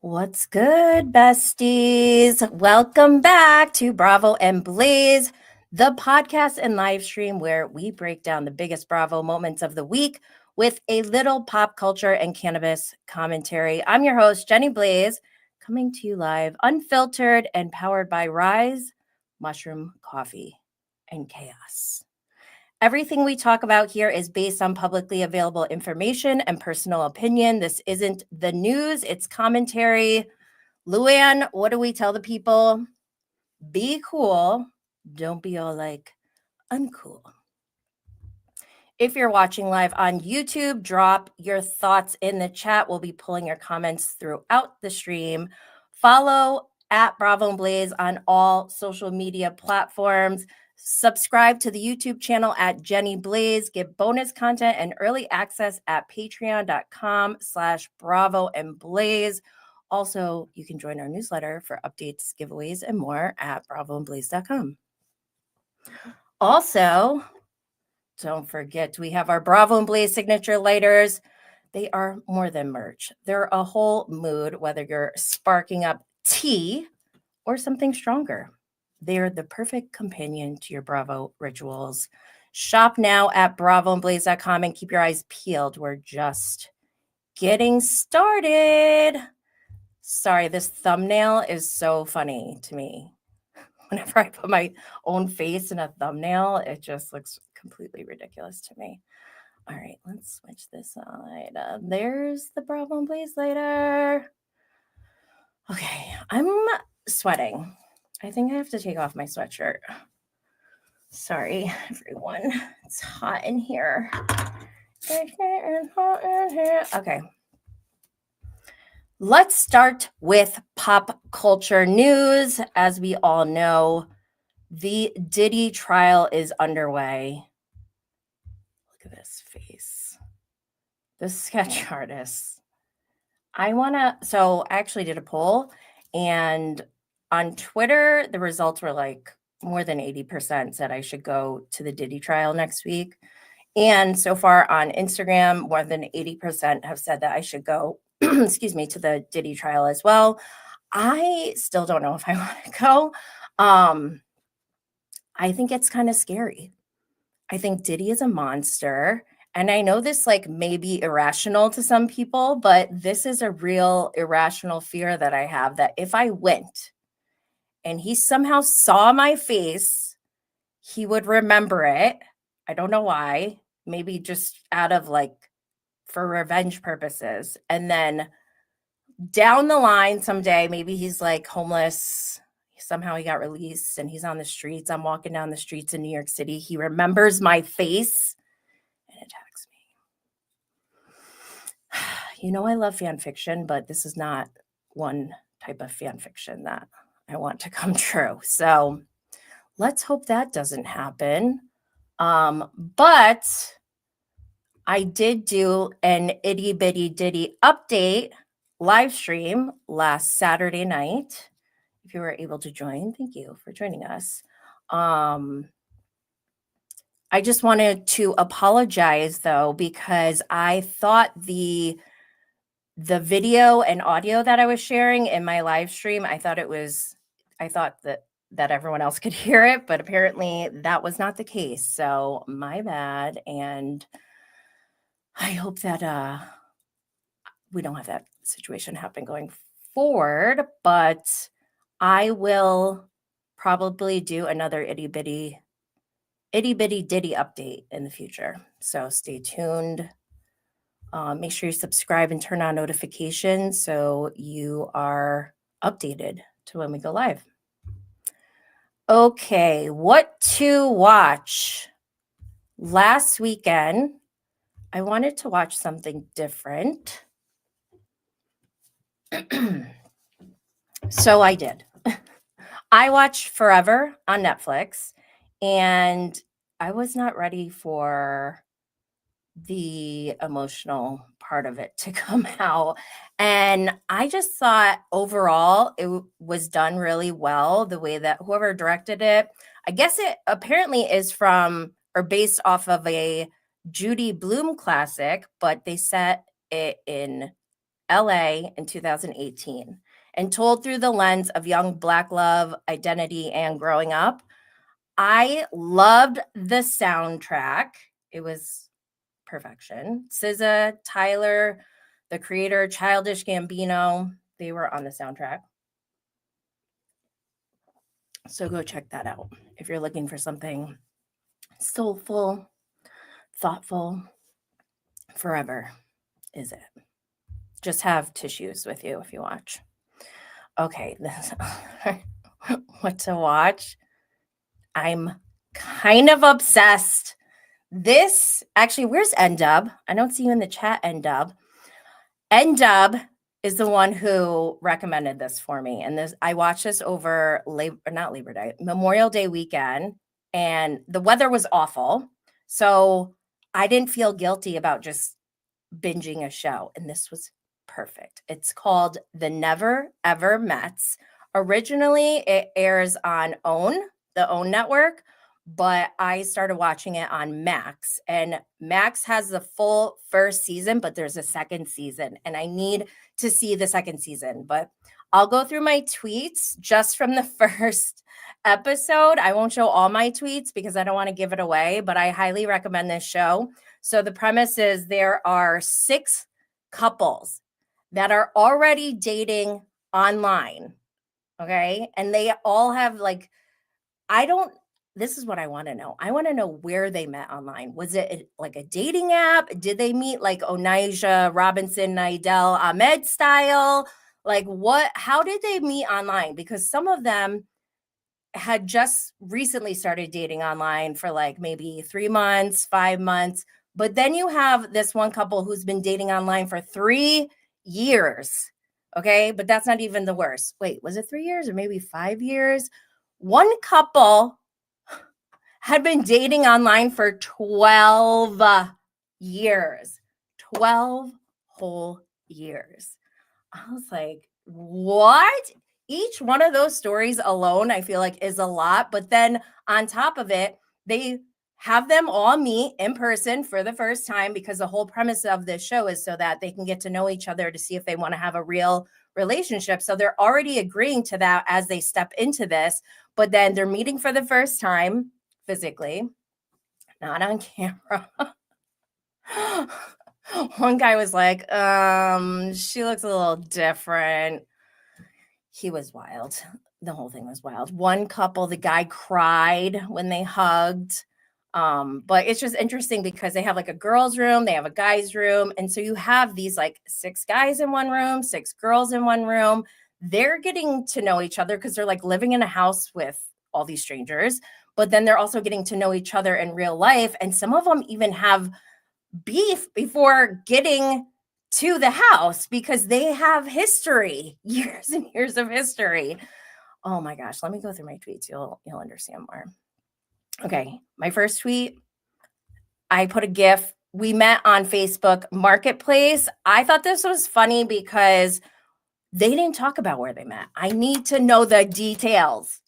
What's good, besties? Welcome back to Bravo and Blaze, the podcast and live stream where we break down the biggest Bravo moments of the week with a little pop culture and cannabis commentary. I'm your host, Jenny Blaze, coming to you live, unfiltered and powered by RYZE, Mushroom Coffee, and Chaos. Everything we talk about here is based on publicly available information and personal opinion. This isn't the news, it's commentary. Luann, what do we tell the people? Be cool. Don't be all like uncool. If you're watching live on YouTube, drop your thoughts in the chat. We'll be pulling your comments throughout the stream. Follow at Bravo and Blaze on all social media platforms. Subscribe to the YouTube channel at Jenny Blaze. Get bonus content and early access at patreon.com/Bravo and Blaze. Also, you can join our newsletter for updates, giveaways, and more at bravoandblaze.com. Also, don't forget, we have our Bravo and Blaze signature lighters. They are more than merch. They're a whole mood, whether you're sparking up tea or something stronger. They're the perfect companion to your Bravo rituals. Shop now at bravoandblaze.com and keep your eyes peeled. We're just getting started. Sorry, this thumbnail is so funny to me. Whenever I put my own face in a thumbnail, it just looks completely ridiculous to me. All right, let's switch this side. There's the Bravo and Blaze later. Okay, I'm sweating. I think I have to take off my sweatshirt. Sorry, everyone. It's hot in here. It's hot in here. Okay. Let's start with pop culture news. As we all know, the Diddy trial is underway. Look at this face. The sketch artist. I actually did a poll, and on Twitter, the results were like more than 80% said I should go to the Diddy trial next week. And so far on Instagram, more than 80% have said that I should go, excuse me, to the Diddy trial as well. I still don't know if I want to go. I think it's kind of scary. I think Diddy is a monster. And I know this may be irrational to some people, but this is a real irrational fear that I have, that if I went and he somehow saw my face, he would remember it. I don't know why. Maybe just out of for revenge purposes. And then down the line someday, maybe he's homeless. Somehow he got released and he's on the streets. I'm walking down the streets in New York City. He remembers my face and attacks me. I love fan fiction, but this is not one type of fan fiction that I want to come true. So let's hope that doesn't happen. But I did do an itty bitty Diddy update live stream last Saturday night. If you were able to join, thank you for joining us. I just wanted to apologize though, because I thought the video and audio that I was sharing in my live stream, I thought that everyone else could hear it, but apparently that was not the case. So my bad. And I hope that we don't have that situation happen going forward, but I will probably do another itty bitty Diddy update in the future. So stay tuned. Make sure you subscribe and turn on notifications so you are updated to when we go live. Okay, what to watch? Last weekend, I wanted to watch something different. So I did. I watched Forever on Netflix, and I was not ready for the emotional part of it to come out. And I just thought overall it was done really well, the way that whoever directed it, I guess it apparently is from or based off of a Judy Blume classic, but they set it in LA in 2018 and told through the lens of young Black love, identity, and growing up. I loved the soundtrack. It was perfection. SZA, Tyler, the creator, Childish Gambino, they were on the soundtrack. So go check that out if you're looking for something soulful, thoughtful. Forever is it. Just have tissues with you if you watch. Okay, what to watch? I'm kind of obsessed. This, actually, where's N-Dub? I don't see you in the chat, N-Dub. N-Dub is the one who recommended this for me. And this, I watched this over Memorial Day weekend, and the weather was awful. So I didn't feel guilty about just binging a show. And this was perfect. It's called The Never Ever Mets. Originally, it airs on the OWN network, but I started watching it on Max, and Max has the full first season, but there's a second season, and I need to see the second season. But I'll go through my tweets just from the first episode. I won't show all my tweets because I don't want to give it away, but I highly recommend this show. So the premise is there are 6 couples that are already dating online, okay? And they all have this is what I want to know. I want to know where they met online. Was it like a dating app? Did they meet like Onijah, Robinson, Nidell, Ahmed style? Like how did they meet online? Because some of them had just recently started dating online for like maybe 3 months, 5 months. But then you have this one couple who's been dating online for 3 years. Okay. But that's not even the worst. Wait, was it 3 years or maybe 5 years? One couple had been dating online for 12 years. 12 whole years. I was like, what? Each one of those stories alone, I feel like, is a lot. But then on top of it, they have them all meet in person for the first time, because the whole premise of this show is so that they can get to know each other to see if they want to have a real relationship. So they're already agreeing to that as they step into this, but then they're meeting for the first time physically, not on camera. One guy was like, she looks a little different. He was wild. The whole thing was wild. One couple, the guy cried when they hugged. But it's just interesting because they have like a girls' room, they have a guys' room. And so you have these like 6 guys in one room, 6 girls in one room. They're getting to know each other because they're like living in a house with all these strangers. But then they're also getting to know each other in real life. And some of them even have beef before getting to the house because they have history, years and years of history. Oh my gosh, let me go through my tweets. You'll understand more. Okay, my first tweet, I put a GIF. We met on Facebook Marketplace. I thought this was funny because they didn't talk about where they met. I need to know the details.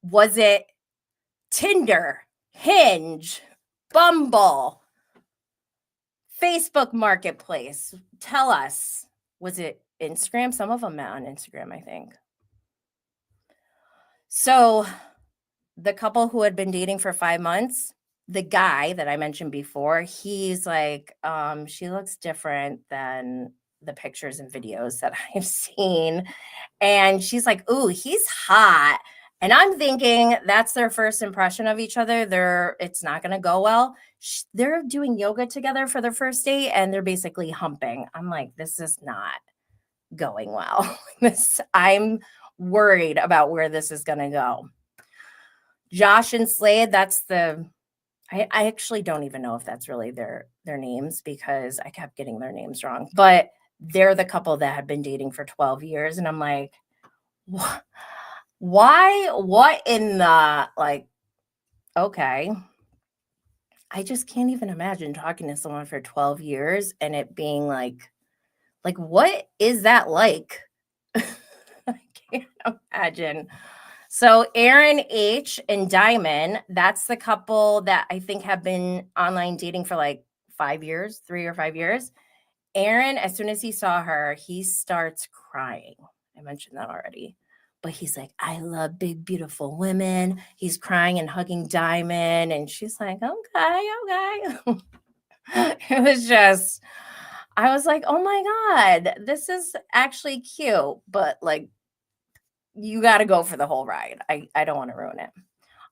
Was it Tinder, Hinge, Bumble, Facebook Marketplace? Tell us. Was it Instagram? Some of them met on Instagram, I think. So the couple who had been dating for 5 months, the guy that I mentioned before, he's like, she looks different than the pictures and videos that I've seen. And she's like, ooh, he's hot. And I'm thinking that's their first impression of each other. It's not going to go well. They're doing yoga together for their first date, and they're basically humping. I'm like, this is not going well. I'm worried about where this is going to go. Josh and Slade, I actually don't even know if that's really their names because I kept getting their names wrong. But they're the couple that had been dating for 12 years. And I'm like, why? What in the, like, okay. I just can't even imagine talking to someone for 12 years and it being like, what is that like? I can't imagine. So Aaron H. and Diamond, that's the couple that I think have been online dating for like 5 years, 3 or 5 years. Aaron, as soon as he saw her, he starts crying. I mentioned that already. But he's like, I love big, beautiful women. He's crying and hugging Diamond. And she's like, okay. It was just, I was like, oh my God, this is actually cute. But like, you got to go for the whole ride. I don't want to ruin it.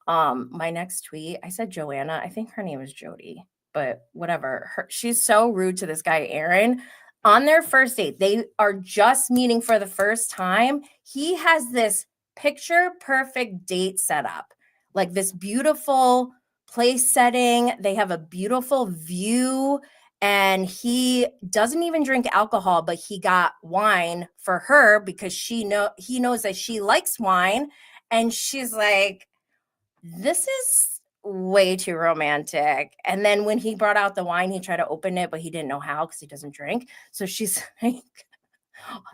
My next tweet, I said Joanna. I think her name is Jody, but whatever. She's so rude to this guy, Aaron. On their first date, they are just meeting for the first time. He has this picture perfect date set up, like this beautiful place setting. They have a beautiful view, and he doesn't even drink alcohol, but he got wine for her because he knows that she likes wine, and she's like, this is way too romantic. And then when he brought out the wine, he tried to open it, but he didn't know how because he doesn't drink. So she's like,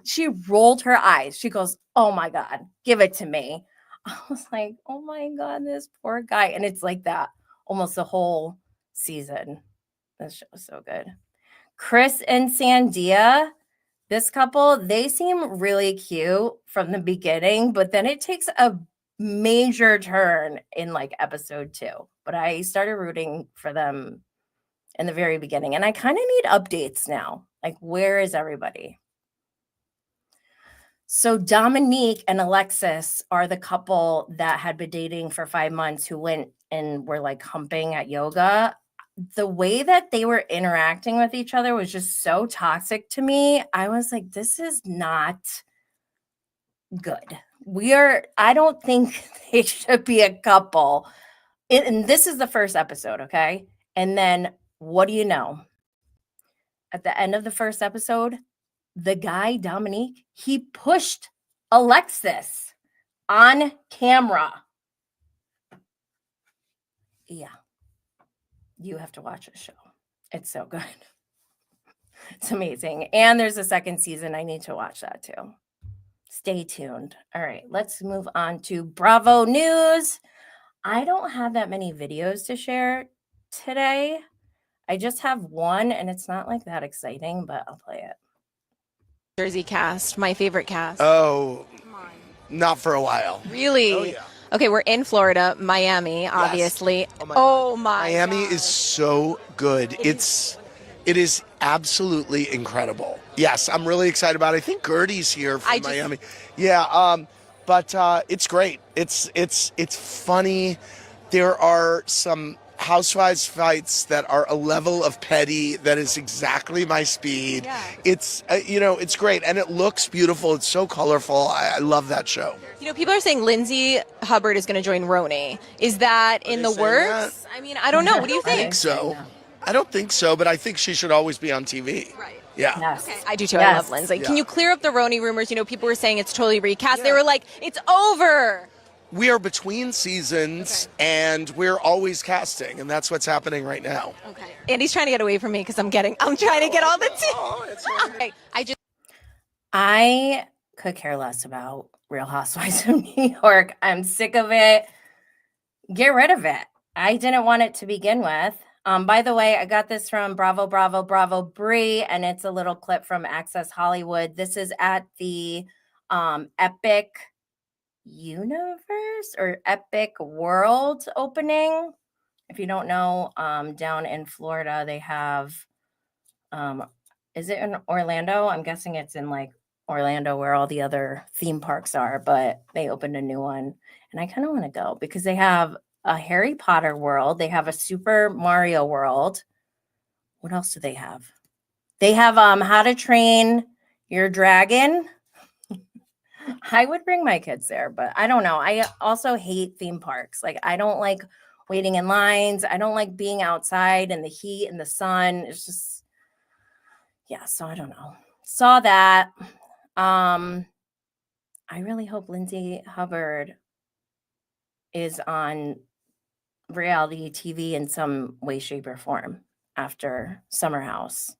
she rolled her eyes. She goes, oh my God, give it to me. I was like, oh my God, this poor guy. And it's like that almost the whole season. This show is so good. Chris and Sandia, this couple, they seem really cute from the beginning, but then it takes a major turn in like episode 2. But I started rooting for them in the very beginning, and I kind of need updates now. Like, where is everybody? So Dominique and Alexis are the couple that had been dating for 5 months who went and were like humping at yoga. The way that they were interacting with each other was just so toxic to me. I was like, this is not good. I don't think they should be a couple. And this is the first episode, okay? And then what do you know? At the end of the first episode, the guy, Dominique, he pushed Alexis on camera. Yeah. You have to watch the show. It's so good. It's amazing. And there's a second season. I need to watch that too. Stay tuned. All right, let's move on to Bravo News. I don't have that many videos to share today. I just have one, and it's not like that exciting, but I'll play it. Jersey cast, my favorite cast. Oh, not for a while. Really? Oh, yeah. Okay, we're in Florida, Miami, obviously. Yes. Oh my Miami God. is so good. It is absolutely incredible. Yes, I'm really excited about it. I think Gertie's here from Miami. Yeah, but it's great. It's funny. There are some Housewives fights that are a level of petty that is exactly my speed. Yeah. It's it's great, and it looks beautiful. It's so colorful. I love that show. People are saying Lindsay Hubbard is going to join RHOA. Is that in the works? That? I mean, I don't know. What do you think? I think so. I don't think so, but I think she should always be on TV. Right. Yeah. Yes. Okay, I do too. Yes. I love Lindsay. Yeah. Can you clear up the RHOA rumors? People were saying it's totally recast. They were like, it's over. We are between seasons, and we're always casting, and that's what's happening right now. Okay. Andy's trying to get away from me because I'm trying to get all the tea. It's I could care less about Real Housewives of New York. I'm sick of it. Get rid of it. I didn't want it to begin with. By the way, I got this from Bravo Brie, and it's a little clip from Access Hollywood. This is at the Epic Universe or Epic World opening. If you don't know, down in Florida, they have, is it in Orlando? I'm guessing it's in like Orlando where all the other theme parks are, but they opened a new one, and I kind of want to go because they have a Harry Potter world. They have a Super Mario world. What else do they have? They have How to Train Your Dragon. I would bring my kids there, but I don't know. I also hate theme parks. Like, I don't like waiting in lines. I don't like being outside in the heat and the sun. It's just, yeah, so I don't know. Saw that. I really hope Lindsay Hubbard is on reality TV in some way, shape, or form after Summer House.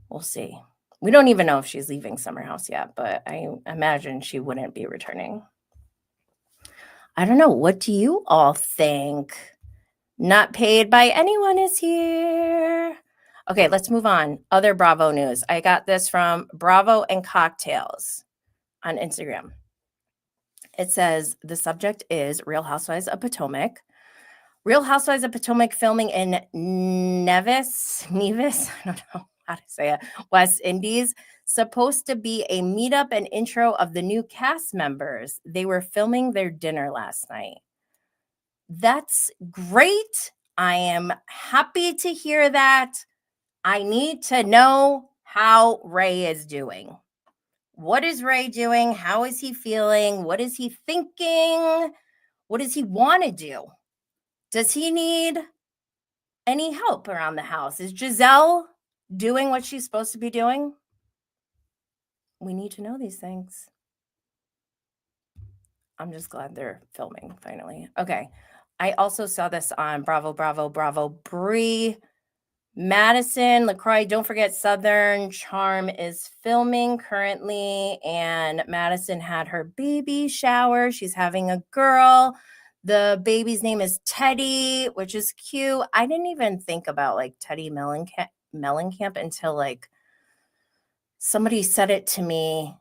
We'll see. We don't even know if she's leaving Summer House yet, but I imagine she wouldn't be returning. I don't know. What do you all think? Not paid by anyone is here. Okay, let's move on. Other Bravo news. I got this from Bravo and Cocktails on Instagram. It says the subject is Real Housewives of Potomac. Real Housewives of Potomac filming in Nevis, I don't know how to say it, West Indies. Supposed to be a meetup and intro of the new cast members. They were filming their dinner last night. That's great. I am happy to hear that. I need to know how Ray is doing. What is Ray doing? How is he feeling? What is he thinking? What does he want to do? Does he need any help around the house? Is Giselle doing what she's supposed to be doing? We need to know these things. I'm just glad they're filming finally. Okay. I also saw this on Bravo. Bree, Madison, LaCroix. Don't forget Southern Charm is filming currently. And Madison had her baby shower. She's having a girl. The baby's name is Teddy, which is cute. I didn't even think about like Teddy Mellencamp until like somebody said it to me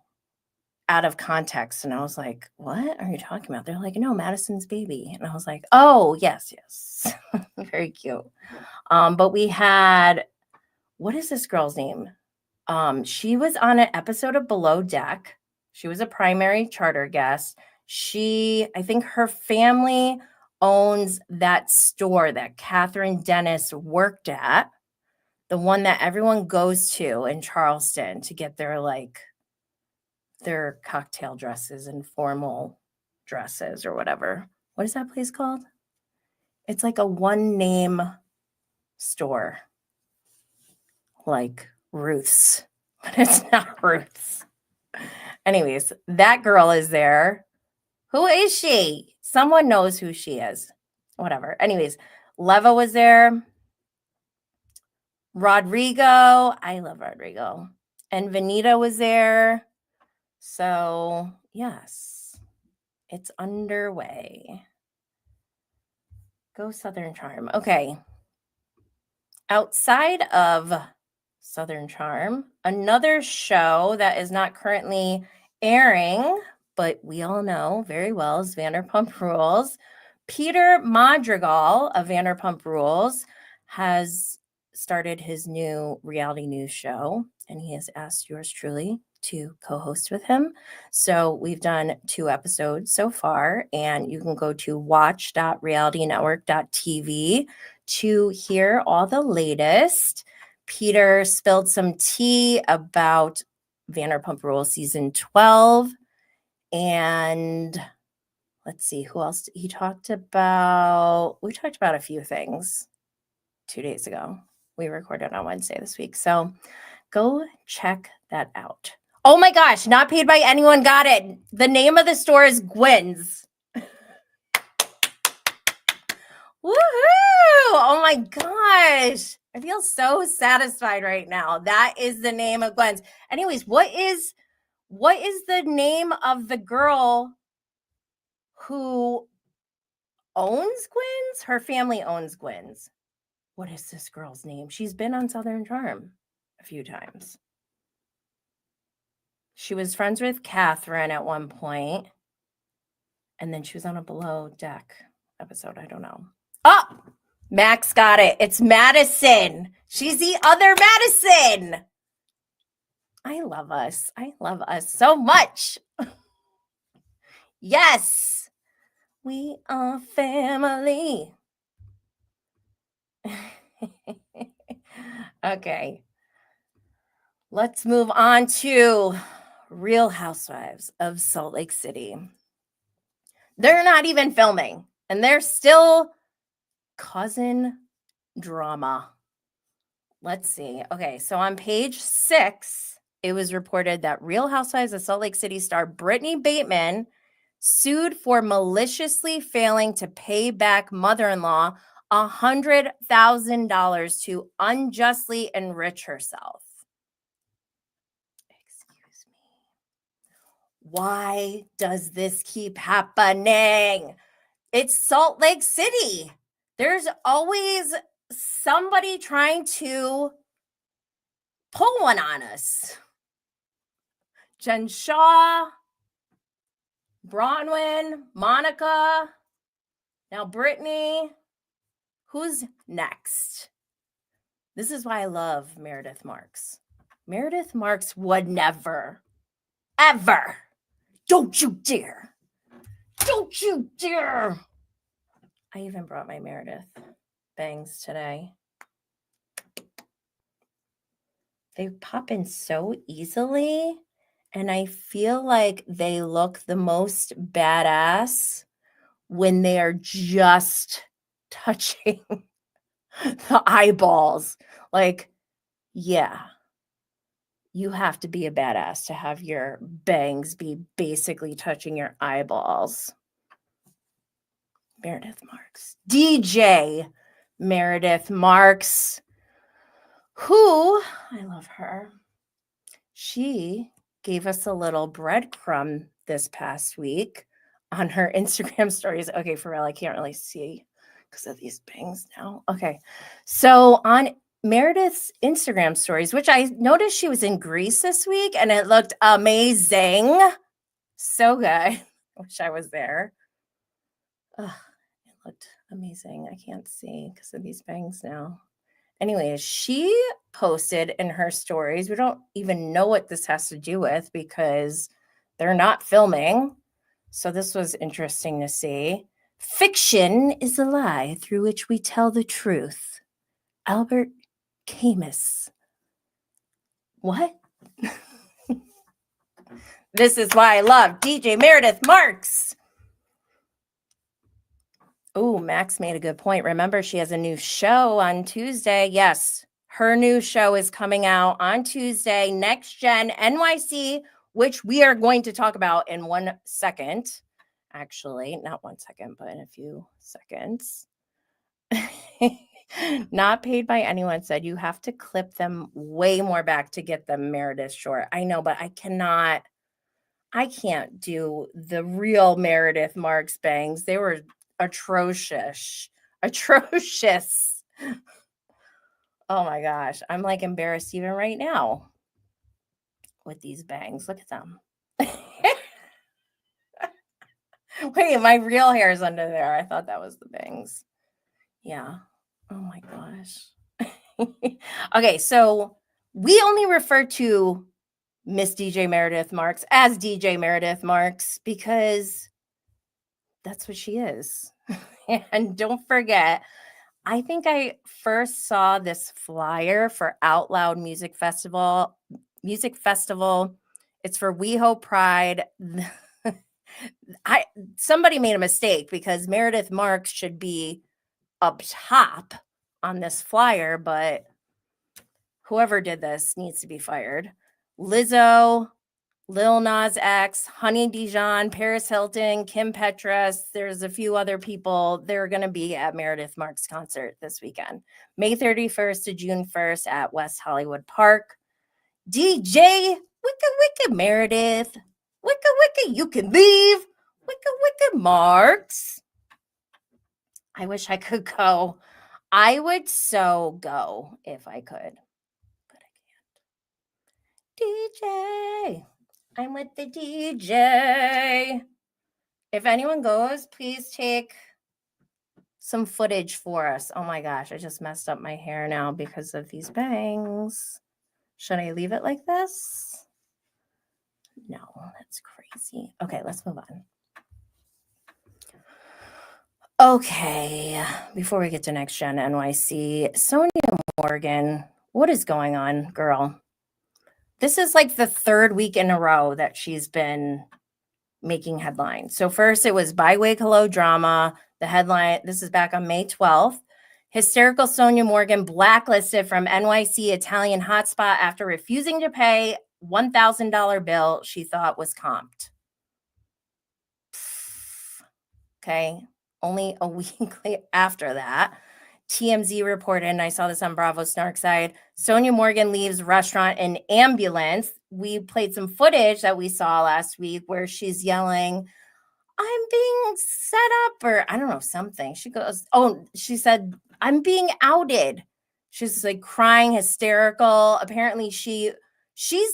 out of context. And I was like, what are you talking about? They're like, no, Madison's baby. And I was like, oh, yes. Very cute. But we had, what is this girl's name? She was on an episode of Below Deck. She was a primary charter guest. I think her family owns that store that Catherine Dennis worked at, the one that everyone goes to in Charleston to get their cocktail dresses and formal dresses or whatever. What is that place called? It's like a one name store, like Ruth's, but it's not Ruth's. Anyways, that girl is there. Who is she? Someone knows who she is. Whatever. Anyways, Leva was there. Rodrigo. I love Rodrigo. And Vanita was there. So, yes, it's underway. Go Southern Charm. Okay. Outside of Southern Charm, another show that is not currently airing, but we all know very well, is Vanderpump Rules. Peter Madrigal of Vanderpump Rules has started his new reality news show, and he has asked yours truly to co-host with him. So we've done 2 episodes so far, and you can go to watch.realitynetwork.tv to hear all the latest. Peter spilled some tea about Vanderpump Rules season 12. And let's see who else he talked about. We talked about a few things 2 days ago. We recorded on Wednesday this week. So go check that out. Oh my gosh, not paid by anyone. Got it. The name of the store is Gwen's. Woohoo! Oh my gosh. I feel so satisfied right now. That is the name of Gwen's. Anyways, what is the name of the girl who owns Gwen's? Her family owns Gwen's. What is this girl's name? She's been on Southern Charm a few times. She was friends with Catherine at one point, and then she was on a Below Deck episode. I don't know. Oh, Max got it. It's Madison. She's the other Madison. I love us. I love us so much. Yes, we are family. Okay. Let's move on to Real Housewives of Salt Lake City. They're not even filming, and they're still causing drama. Let's see. Okay, so on page 6, it was reported that Real Housewives of Salt Lake City star Britani Bateman sued for maliciously failing to pay back mother-in-law $100,000 to unjustly enrich herself. Excuse me. Why does this keep happening? It's Salt Lake City. There's always somebody trying to pull one on us. Jen Shaw, Bronwyn, Monica, now Brittany. Who's next? This is why I love Meredith Marks. Meredith Marks would never, ever, don't you dare, don't you dare. I even brought my Meredith bangs today. They pop in so easily, and I feel like they look the most badass when they are just touching the eyeballs. Like, yeah, you have to be a badass to have your bangs be basically touching your eyeballs. Meredith Marks. DJ Meredith Marks, who, I love her. She gave us a little breadcrumb this past week on her Instagram stories. Okay, for real, I can't really see because of these bangs now. Okay, so on Meredith's Instagram stories, which I noticed she was in Greece this week, and it looked amazing. So good. I wish I was there. Ugh, it looked amazing. I can't see because of these bangs now. Anyways, she posted in her stories. We don't even know what this has to do with because they're not filming. So this was interesting to see. Fiction is a lie through which we tell the truth. Albert Camus. What? This is why I love DJ Meredith Marks. Oh, Max made a good point. Remember, she has a new show on Tuesday. Yes, her new show is coming out on Tuesday, Next Gen NYC, which we are going to talk about in 1 second. Actually, not 1 second, but in a few seconds. Not paid by anyone said you have to clip them way more back to get them Meredith short. I know, but I can't do the real Meredith Marks bangs. They were atrocious. Oh my gosh, I'm like embarrassed even right now with these bangs. Look at them. Wait, my real hair is under there. I thought that was the bangs. Yeah. Oh my gosh. Okay, so we only refer to Miss DJ Meredith Marks as DJ Meredith Marks because that's what she is. And don't forget, I think I first saw this flyer for Out Loud Music Festival. It's for WeHo Pride. Somebody made a mistake because Meredith Marks should be up top on this flyer, but whoever did this needs to be fired. Lizzo, Lil Nas X, Honey Dijon, Paris Hilton, Kim Petras. There's a few other people. They're going to be at Meredith Marks' concert this weekend, May 31st to June 1st at West Hollywood Park. DJ Wicca Meredith. Wicca, you can leave. Wicca Marks. I wish I could go. I would so go if I could, but I can't. DJ. I'm with the DJ. If anyone goes, please take some footage for us. Oh my gosh, I just messed up my hair now because of these bangs. Should I leave it like this? No, that's crazy. Okay, let's move on. Okay, before we get to Next Gen NYC, Sonia Morgan, what is going on, girl? This is like the third week in a row that she's been making headlines. So first it was By Wig Hello Drama. The headline, this is back on May 12th. Hysterical Sonia Morgan blacklisted from NYC Italian hotspot after refusing to pay $1,000 bill she thought was comped. Okay, only a week after that, TMZ reported, and I saw this on Bravo Snark side, Sonia Morgan leaves restaurant in ambulance. We played some footage that we saw last week where she's yelling, I'm being set up, or I don't know, something. She goes, she said, I'm being outed. She's like crying, hysterical. Apparently she's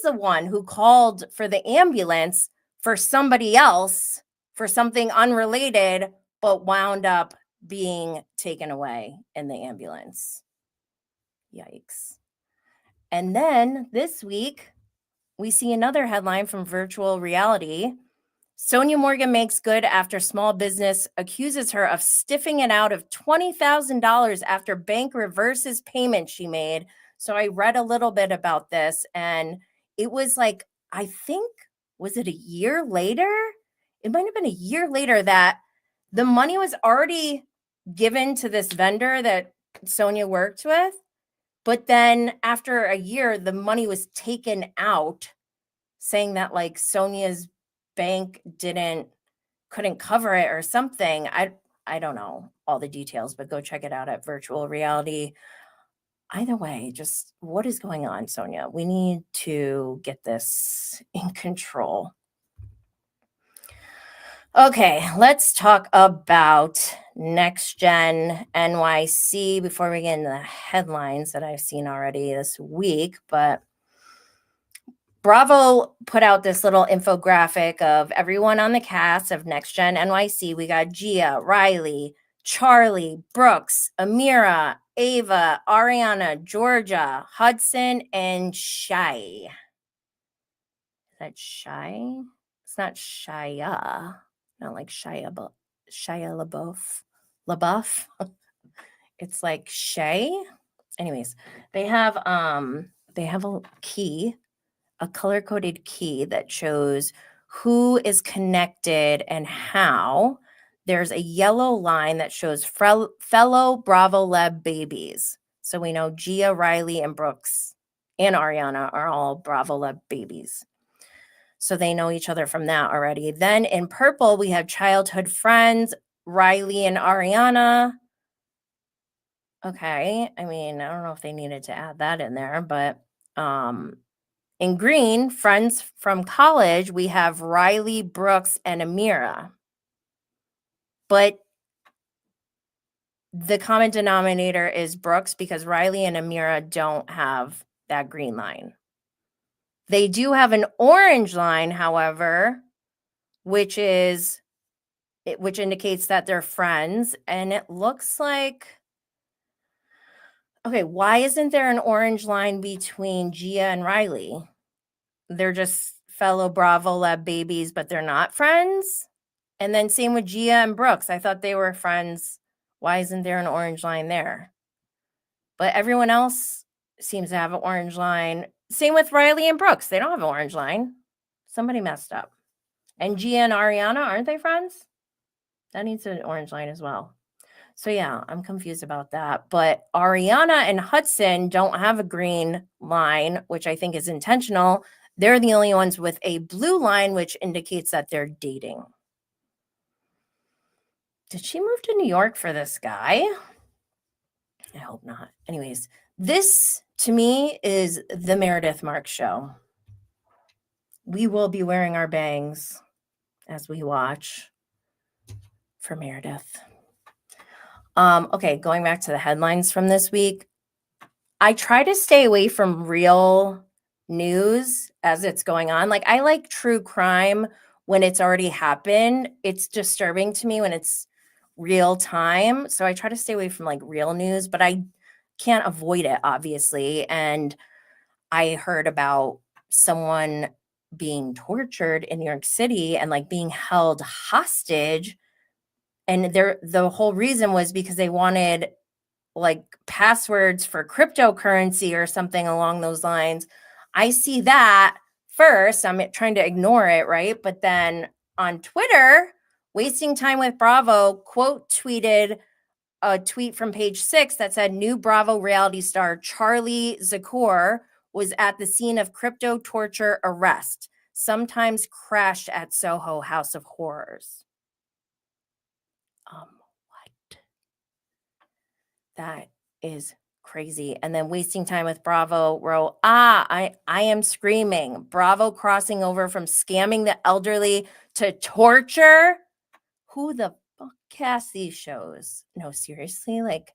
the one who called for the ambulance for somebody else for something unrelated, but wound up being taken away in the ambulance. Yikes. And then this week, we see another headline from Virtual Reality. Sonia Morgan makes good after small business accuses her of stiffing it out of $20,000 after bank reverses payment she made. So I read a little bit about this, and it was like, I think, was it a year later? It might have been a year later that the money was already given to this vendor that Sonia worked with. But then after a year, the money was taken out, saying that like Sonia's bank couldn't cover it or something. I don't know all the details, but go check it out at Virtual Reality. Either way, just what is going on, Sonia? We need to get this in control. Okay, let's talk about Next Gen NYC before we get into the headlines that I've seen already this week. But Bravo put out this little infographic of everyone on the cast of Next Gen NYC. We got Gia, Riley, Charlie, Brooks, Amira, Ava, Ariana, Georgia, Hudson, and Shai. Is that Shai? It's not Shia. Not like Shia LaBeouf. It's like Shay. Anyways, they have a key, a color-coded key that shows who is connected and how. There's a yellow line that shows fellow Bravo Lab babies. So we know Gia, Riley, and Brooks and Ariana are all Bravo Lab babies. So they know each other from that already. Then in purple, we have childhood friends, Riley and Ariana. Okay. I mean, I don't know if they needed to add that in there, but in green, friends from college, we have Riley, Brooks, and Amira. But the common denominator is Brooks because Riley and Amira don't have that green line. They do have an orange line, however, which indicates that they're friends. And it looks like, okay, why isn't there an orange line between Gia and Riley? They're just fellow Bravo Lab babies, but they're not friends. And then same with Gia and Brooks. I thought they were friends. Why isn't there an orange line there? But everyone else seems to have an orange line. Same with Riley and Brooks. They don't have an orange line. Somebody messed up. And Gia and Ariana, aren't they friends? That needs an orange line as well. So yeah, I'm confused about that. But Ariana and Hudson don't have a green line, which I think is intentional. They're the only ones with a blue line, which indicates that they're dating. Did she move to New York for this guy? I hope not. Anyways, this to me is the Meredith Marks show. We will be wearing our bangs as we watch for Meredith. Okay, going back to the headlines from this week. I try to stay away from real news as it's going on. Like, I like true crime when it's already happened. It's disturbing to me when it's real time. So I try to stay away from like real news, but I can't avoid it, obviously. And I heard about someone being tortured in New York City and like being held hostage. And the whole reason was because they wanted like passwords for cryptocurrency or something along those lines. I see that first. I'm trying to ignore it, right? But then on Twitter, Wasting Time with Bravo quote tweeted a tweet from Page 6 that said new Bravo reality star Charlie Zakor was at the scene of crypto torture arrest, sometimes crashed at Soho House of Horrors. What? That is crazy. And then Wasting Time with Bravo wrote, I am screaming. Bravo crossing over from scamming the elderly to torture. Who the fuck casts these shows? No, seriously, like,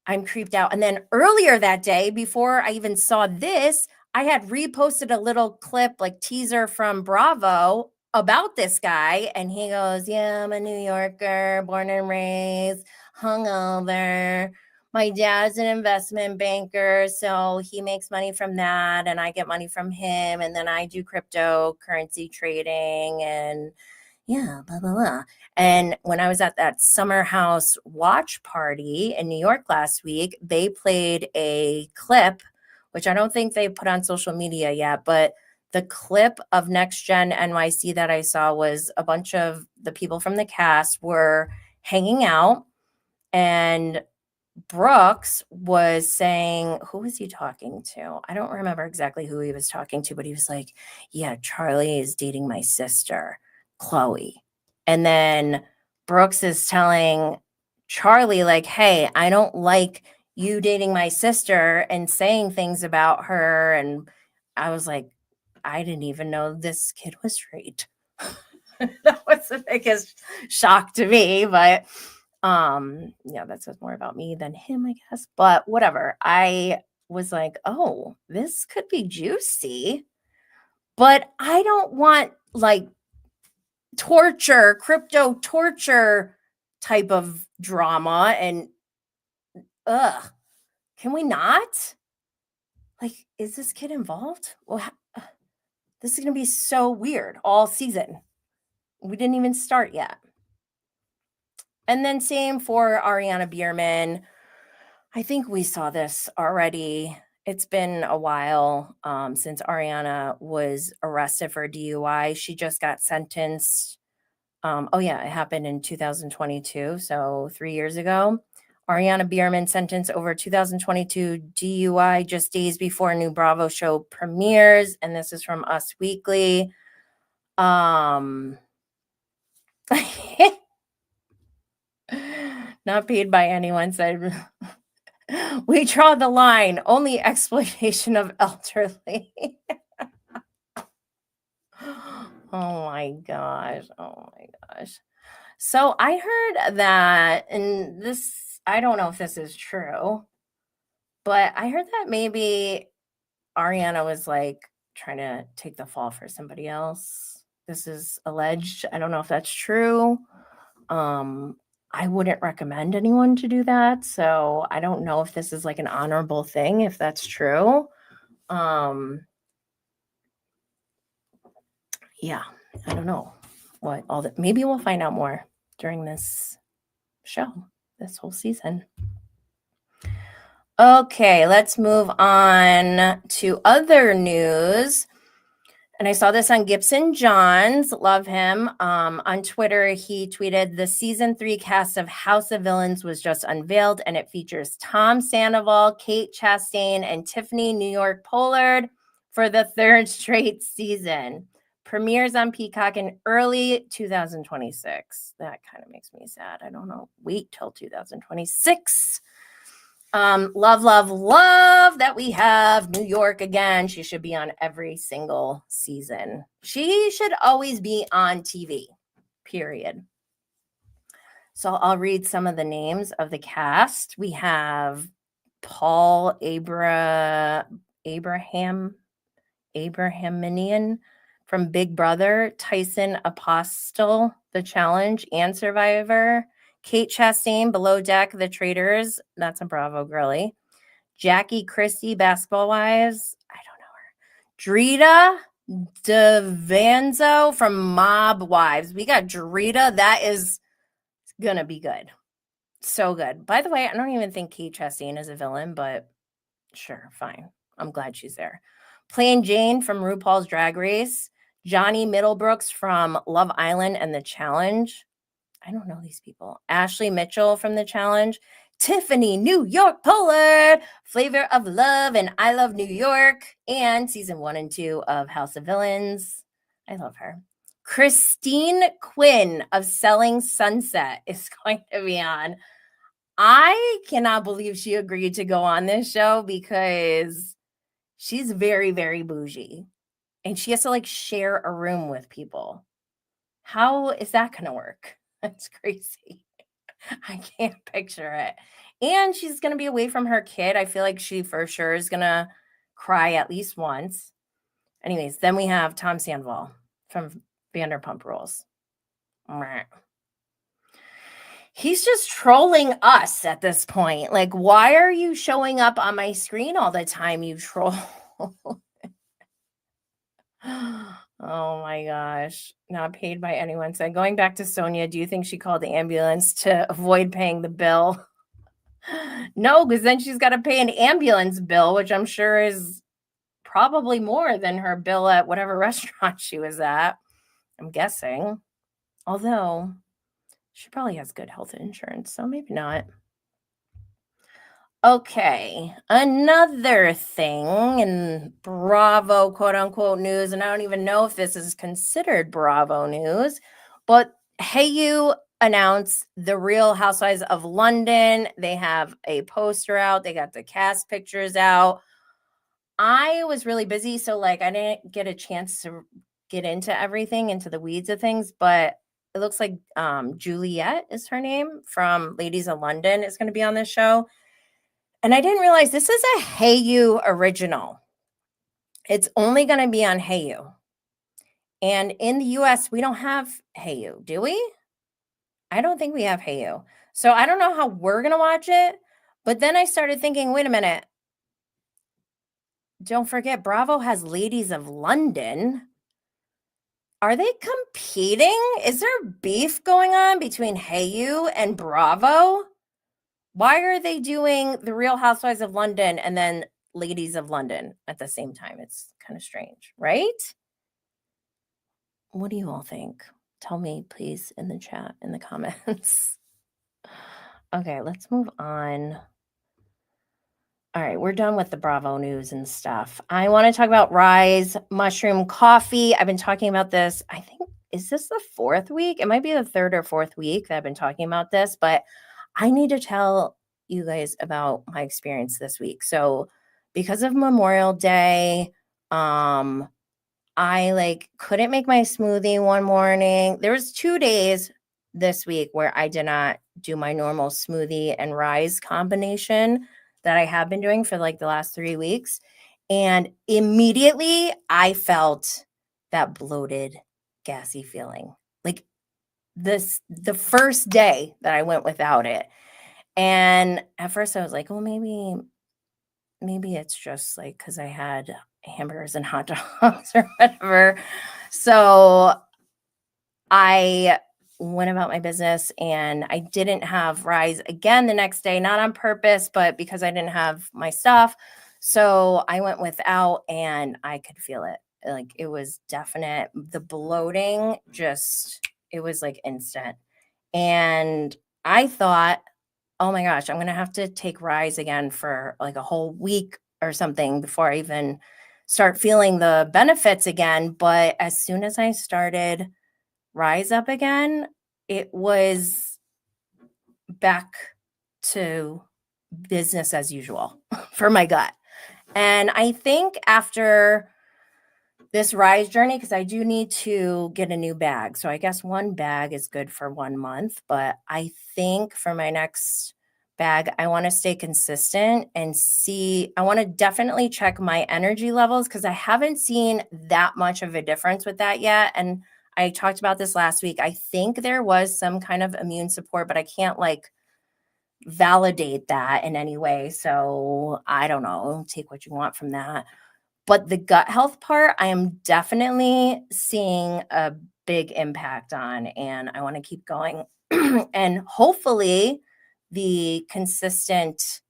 I'm creeped out. And then earlier that day, before I even saw this, I had reposted a little clip, like teaser from Bravo about this guy. And he goes, yeah, I'm a New Yorker, born and raised, hungover. My dad's an investment banker, so he makes money from that, and I get money from him. And then I do cryptocurrency trading and yeah, blah, blah, blah. And when I was at that Summer House watch party in New York last week, they played a clip, which I don't think they put on social media yet, but the clip of Next Gen NYC that I saw was a bunch of the people from the cast were hanging out, and Brooks was saying, who was he talking to? I don't remember exactly who he was talking to, but he was like, yeah, Charlie is dating my sister, Chloe. And then Brooks is telling Charlie, like, hey, I don't like you dating my sister and saying things about her. And I was like, I didn't even know this kid was straight. That was the biggest shock to me, but yeah, that says more about me than him, I guess, but whatever. I was like, oh, this could be juicy, but I don't want like torture, crypto torture type of drama. And can we not? Like, is this kid involved? Well, this is gonna be so weird all season. We didn't even start yet. And then same for Ariana Biermann. I think we saw this already. It's been a while since Ariana was arrested for DUI. She just got sentenced. Oh, yeah, it happened in 2022, so 3 years ago. Ariana Biermann sentenced over 2022 DUI just days before a new Bravo show premieres. And this is from Us Weekly. Not paid by anyone, said we draw the line, only exploitation of elderly. Oh my gosh. So I heard that, and this, I don't know if this is true, but I heard that maybe Ariana was like trying to take the fall for somebody else. This is alleged. I don't know if that's true. I wouldn't recommend anyone to do that. So I don't know if this is like an honorable thing, if that's true. Yeah, I don't know what all that. Maybe we'll find out more during this show, this whole season. Okay, let's move on to other news. And I saw this on Gibson Johns, love him. On Twitter, he tweeted, the season 3 cast of House of Villains was just unveiled, and it features Tom Sandoval, Kate Chastain, and Tiffany New York Pollard for the 3rd straight season. Premieres on Peacock in early 2026. That kind of makes me sad. I don't know. Wait till 2026. Love that we have New York again. She should be on every single season. She should always be on TV, period. So I'll read some of the names of the cast. We have Paul Abrahaminian from Big Brother, Tyson Apostle, The Challenge, and Survivor. Kate Chastain, Below Deck, The Traitors. That's a Bravo girly. Jackie Christie, Basketball Wives. I don't know her. Drita DeVanzo from Mob Wives. We got Drita. That is going to be good. So good. By the way, I don't even think Kate Chastain is a villain, but sure, fine. I'm glad she's there. Plain Jane from RuPaul's Drag Race. Johnny Middlebrooks from Love Island and The Challenge. I don't know these people. Ashley Mitchell from The Challenge. Tiffany New York Pollard, Flavor of Love and I Love New York, and season 1 and 2 of House of Villains. I love her. Christine Quinn of Selling Sunset is going to be on. I cannot believe she agreed to go on this show because she's very, very bougie. And she has to like share a room with people. How is that going to work? That's crazy. I can't picture it. And she's going to be away from her kid. I feel like she for sure is going to cry at least once. Anyways, then we have Tom Sandoval from Vanderpump Rules. He's just trolling us at this point. Like, why are you showing up on my screen all the time, you troll? Oh my gosh. Not paid by anyone. So going back to Sonia, do you think she called the ambulance to avoid paying the bill? No, because then she's got to pay an ambulance bill, which I'm sure is probably more than her bill at whatever restaurant she was at. I'm guessing. Although she probably has good health insurance, so maybe not. Okay, another thing in Bravo quote unquote news, and I don't even know if this is considered Bravo news, but Hey You announced the Real Housewives of London. They have a poster out, they got the cast pictures out. I was really busy, so like I didn't get a chance to get into everything, into the weeds of things, but it looks like Juliet is her name from Ladies of London is going to be on this show. And I didn't realize this is a Hey You original. It's only going to be on Hey You. And in the US, we don't have Hey You, do we? I don't think we have Hey You. So I don't know how we're going to watch it. But then I started thinking, wait a minute. Don't forget, Bravo has Ladies of London. Are they competing? Is there beef going on between Hey You and Bravo? Why are they doing the Real Housewives of London and then Ladies of London at the same time? It's kind of strange, right? What do you all think? Tell me, please, in the chat, in the comments. Okay, let's move on. All right, we're done with the Bravo news and stuff. I want to talk about RYZE mushroom coffee. I've been talking about this. I think, is this the 4th week? It might be the 3rd or 4th week that I've been talking about this, but I need to tell you guys about my experience this week. So because of Memorial Day, I couldn't make my smoothie one morning. There was 2 days this week where I did not do my normal smoothie and RYZE combination that I have been doing for like the last 3 weeks. And immediately I felt that bloated, gassy feeling. Like the first day that I went without it. And at first I was like, well, maybe it's just like because I had hamburgers and hot dogs or whatever. So I went about my business and I didn't have RYZE again the next day, not on purpose, but because I didn't have my stuff. So I went without and I could feel it. Like it was definite. The bloating it was like instant. And I thought, oh my gosh, I'm going to have to take RYZE again for like a whole week or something before I even start feeling the benefits again. But as soon as I started RYZE up again, it was back to business as usual for my gut. And I think after this RYZE journey, because I do need to get a new bag. So I guess one bag is good for 1 month, but I think for my next bag, I want to stay consistent and see. I want to definitely check my energy levels because I haven't seen that much of a difference with that yet. And I talked about this last week. I think there was some kind of immune support, but I can't validate that in any way. So I don't know. Take what you want from that. But the gut health part, I am definitely seeing a big impact on, and I want to keep going. And hopefully the consistent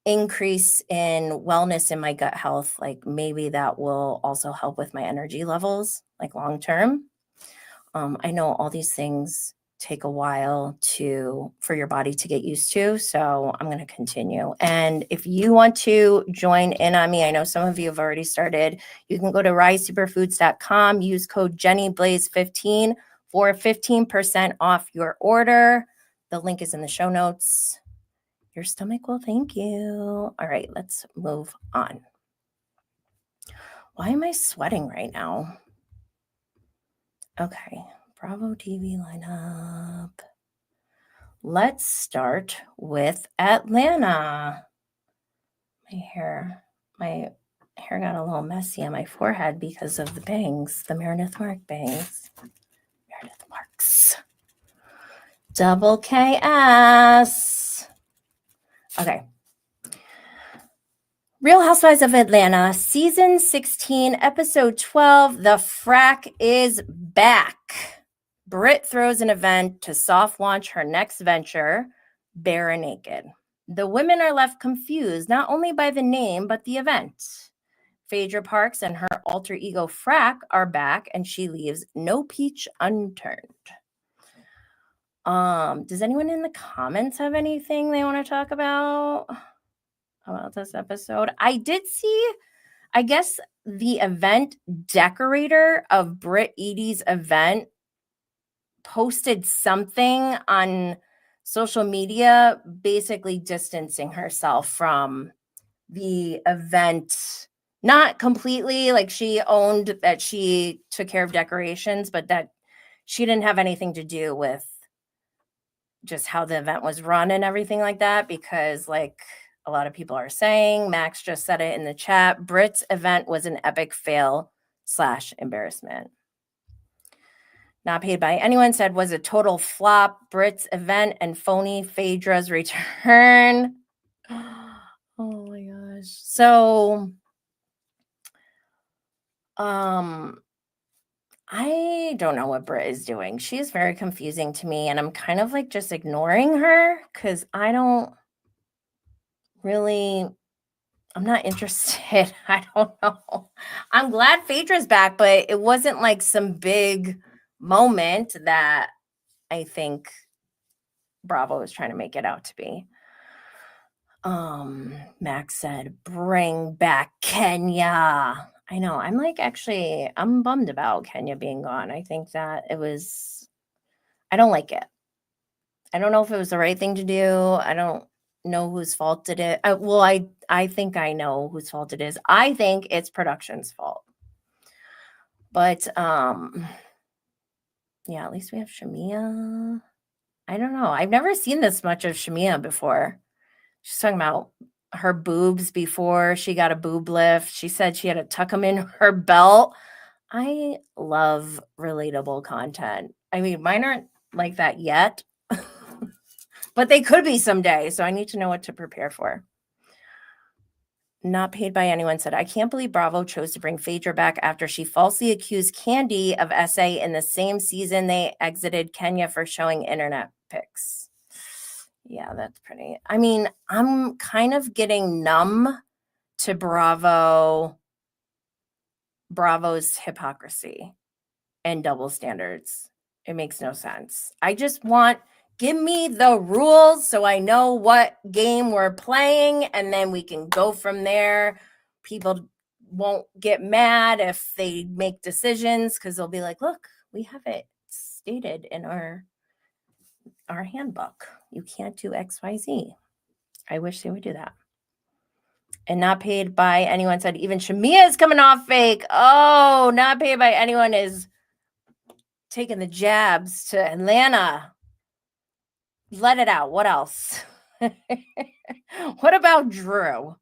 increase in wellness in my gut health, like maybe that will also help with my energy levels, like long term. I know all these things take a while for your body to get used to. So I'm going to continue. And if you want to join in on me, I know some of you have already started. You can go to ryzesuperfoods.com, use code JennyBlaze15 for 15% off your order. The link is in the show notes. Your stomach will thank you. All right, let's move on. Why am I sweating right now? Okay, Bravo TV lineup. let's start with Atlanta. My hair got a little messy on my forehead because of the bangs, the Meredith Mark bangs. Meredith Marks. Double KS. Okay. Real Housewives of Atlanta, season 16, episode 12. The Frack is back. Britt throws an event to soft launch her next venture, Bare Naked. The women are left confused, not only by the name, but the event. Phaedra Parks and her alter ego Frack are back, and she leaves no peach unturned. Does anyone in the comments have anything they want to talk about this episode? I did see, I guess, the event decorator of Britt Edie's event posted something on social media, basically distancing herself from the event. Not completely, like she owned that she took care of decorations, but that she didn't have anything to do with just how the event was run and everything like that, because like a lot of people are saying, Max just said it in the chat, Britt's event was an epic fail / embarrassment. Not paid by anyone said was a total flop. Britt's event and phony Phaedra's return. Oh my gosh. So, I don't know what Britt is doing. She is very confusing to me, and I'm kind of like just ignoring her because I'm not interested. I don't know. I'm glad Phaedra's back, but it wasn't like some big moment that I think Bravo is trying to make it out to be. Max said, bring back Kenya. I know. I'm bummed about Kenya being gone. I think that I don't like it. I don't know if it was the right thing to do. I don't know whose fault it is. I think I know whose fault it is. I think it's production's fault. But yeah, at least we have Shamia. I don't know. I've never seen this much of Shamia before. She's talking about her boobs before she got a boob lift. She said she had to tuck them in her belt. I love relatable content. I mean, mine aren't like that yet, but they could be someday. So I need to know what to prepare for. Not paid by anyone said, I can't believe Bravo chose to bring Phaedra back after she falsely accused Candy of SA in the same season they exited Kenya for showing internet pics. Yeah, that's pretty. I mean, I'm kind of getting numb to Bravo's hypocrisy and double standards. It makes no sense. I just give me the rules so I know what game we're playing, and then we can go from there. People won't get mad if they make decisions because they'll be like, look, we have it stated in our handbook. You can't do XYZ. I wish they would do that. And not paid by anyone said, even Shamia is coming off fake. Oh, not paid by anyone is taking the jabs to Atlanta. Let it out. What else? What about Drew?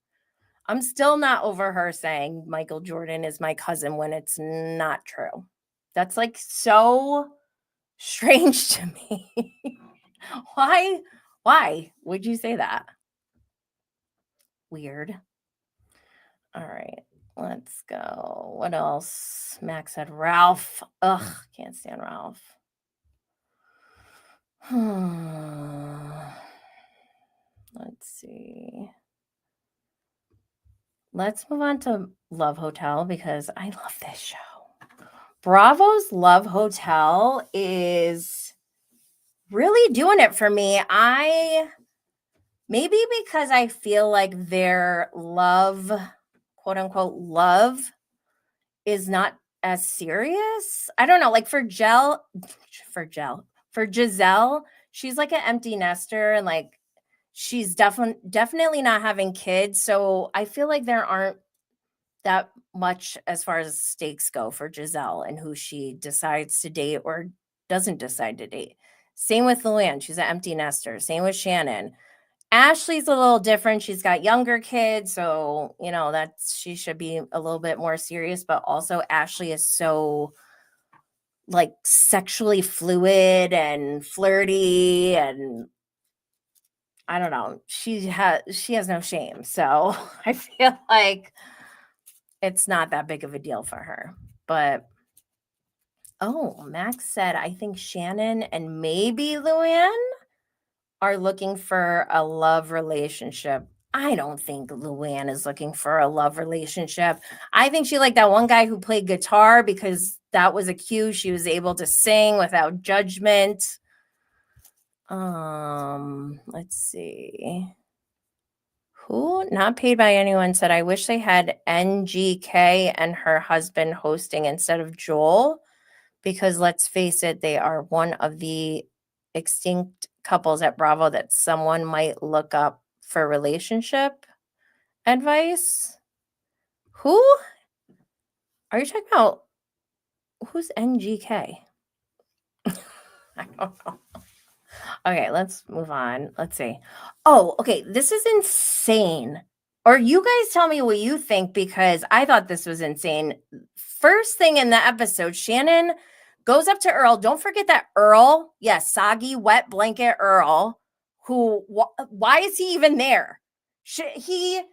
I'm still not over her saying Michael Jordan is my cousin when it's not true. That's like so strange to me. Why would you say that? Weird. All right, let's go. What else? Max said Ralph. Ugh, can't stand Ralph. Let's see. Let's move on to Love Hotel because I love this show. Bravo's Love Hotel is really doing it for me. Maybe because I feel like their love, quote unquote, love is not as serious. I don't know. Like for Giselle, she's like an empty nester and like she's definitely not having kids. So I feel like there aren't that much as far as stakes go for Giselle and who she decides to date or doesn't decide to date. Same with Luann. She's an empty nester. Same with Shannon. Ashley's a little different. She's got younger kids, so she should be a little bit more serious. But also, Ashley is so like sexually fluid and flirty, and I don't know. She has no shame, so I feel like it's not that big of a deal for her. But Max said, I think Shannon and maybe Luann are looking for a love relationship. I don't think Luann is looking for a love relationship. I think she liked that one guy who played guitar because that was a cue. She was able to sing without judgment. Let's see. Who not paid by anyone said, I wish they had NGK and her husband hosting instead of Joel, because let's face it, they are one of the extinct couples at Bravo that someone might look up for relationship advice. Who are you talking about? Who's NGK? I don't know. Okay, let's move on. Let's see. Oh, okay. This is insane. Or you guys tell me what you think, because I thought this was insane. First thing in the episode, Shannon goes up to Earl. Don't forget that Earl, yes, soggy, wet blanket Earl, who, why is he even there? He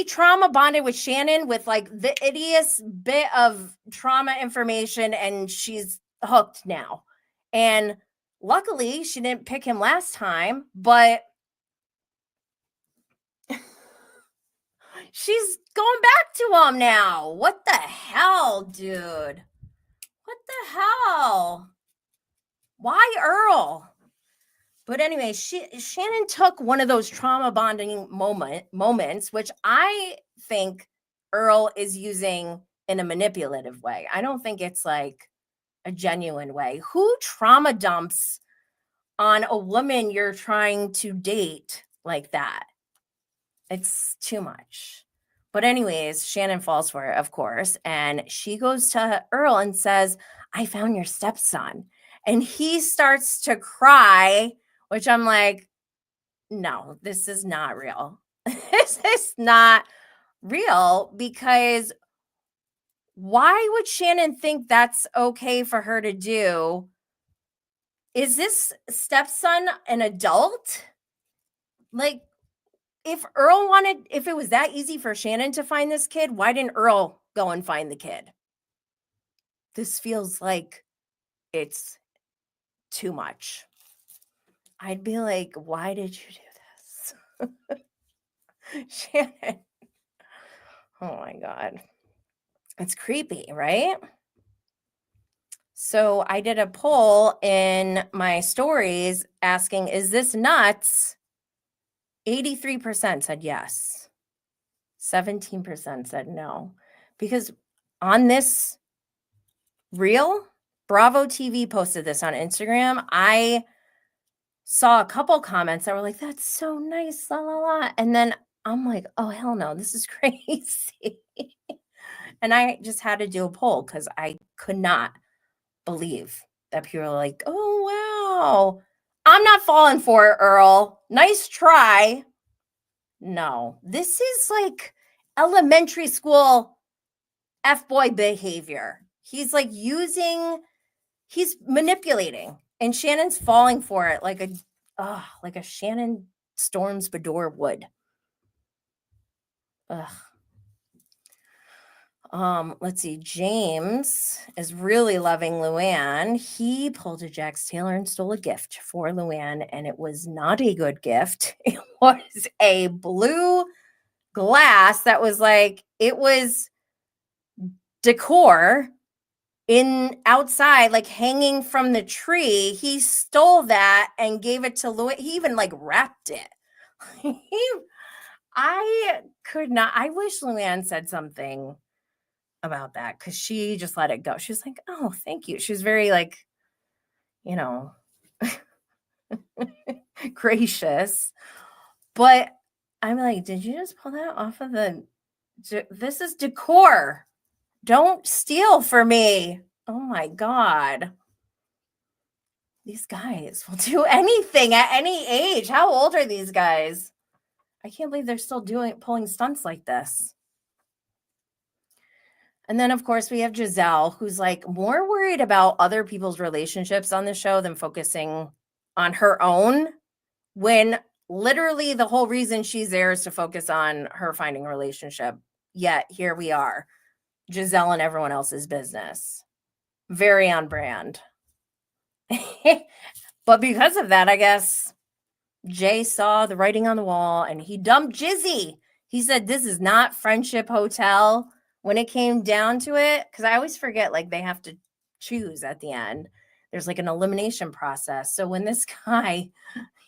trauma bonded with Shannon with like the ittiest bit of trauma information, and she's hooked now. And luckily, she didn't pick him last time, but she's going back to him now. What the hell, dude? What the hell? Why Earl? But anyway, Shannon took one of those trauma bonding moments, which I think Earl is using in a manipulative way. I don't think it's like a genuine way. Who trauma dumps on a woman you're trying to date like that? It's too much. But anyways, Shannon falls for it, of course. And she goes to Earl and says, I found your stepson. And he starts to cry, which I'm like, no, this is not real. This is not real, because why would Shannon think that's okay for her to do? Is this stepson an adult? Like, if it was that easy for Shannon to find this kid, why didn't Earl go and find the kid? This feels like it's too much. I'd be like, why did you do this? Shannon. Oh my God. It's creepy, right? So I did a poll in my stories asking, is this nuts? 83% said yes. 17% said no. Because on this reel, Bravo TV posted this on Instagram. I saw a couple comments that were like, that's so nice, la, la, la. And then I'm like, oh, hell no, this is crazy. And I just had to do a poll because I could not believe that people are like, oh, wow. I'm not falling for it, Earl. Nice try. No, this is like elementary school F-boy behavior. He's like he's manipulating, and Shannon's falling for it like a Shannon Storms Bedore would. Ugh. Let's see. James is really loving Luann. He pulled a Jax Taylor and stole a gift for Luann, and it was not a good gift. It was a blue glass that was like, it was decor in outside, like hanging from the tree. He stole that and gave it to Luann. He even like wrapped it. I could not. I wish Luann said something about that, because she just let it go. She was like, oh, thank you. She was very like, gracious. But I'm like, did you just pull that off of this is decor. Don't steal for me. Oh my God. These guys will do anything at any age. How old are these guys? I can't believe they're still pulling stunts like this. And then, of course, we have Giselle, who's like more worried about other people's relationships on the show than focusing on her own, when literally the whole reason she's there is to focus on her finding a relationship. Yet here we are, Giselle and everyone else's business. Very on brand. But because of that, I guess Jay saw the writing on the wall and he dumped Jizzy. He said, this is not Friendship Hotel. When it came down to it, because I always forget, like, they have to choose at the end. There's like an elimination process. So when this guy,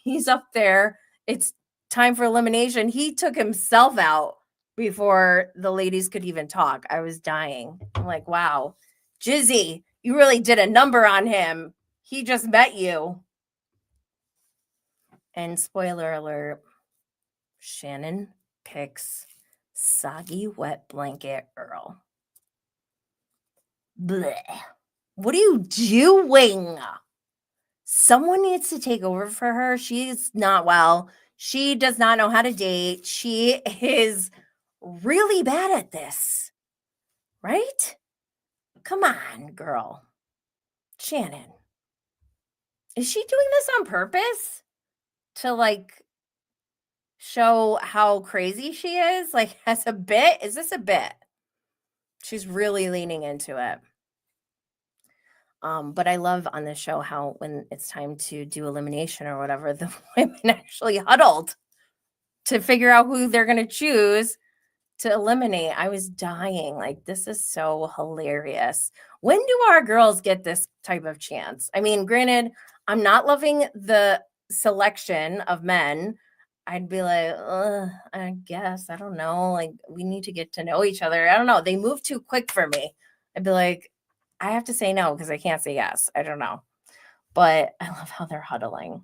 he's up there, it's time for elimination. He took himself out before the ladies could even talk. I was dying. I'm like, wow, Jizzy, you really did a number on him. He just met you. And spoiler alert, Shannon picks soggy wet blanket Earl. Blech. What are you doing? Someone needs to take over for her. She's not well. She does not know how to date. She is really bad at this. Right? Come on, girl. Shannon. Is she doing this on purpose? To like show how crazy she is? Like as a bit? Is this a bit? She's really leaning into it. But I love on this show how when it's time to do elimination or whatever, the women actually huddled to figure out who they're going to choose to eliminate. I was dying. Like, this is so hilarious. When do our girls get this type of chance? I mean, granted, I'm not loving the selection of men. I'd be like, I guess, I don't know. Like, we need to get to know each other. I don't know. They move too quick for me. I'd be like, I have to say no because I can't say yes. I don't know. But I love how they're huddling.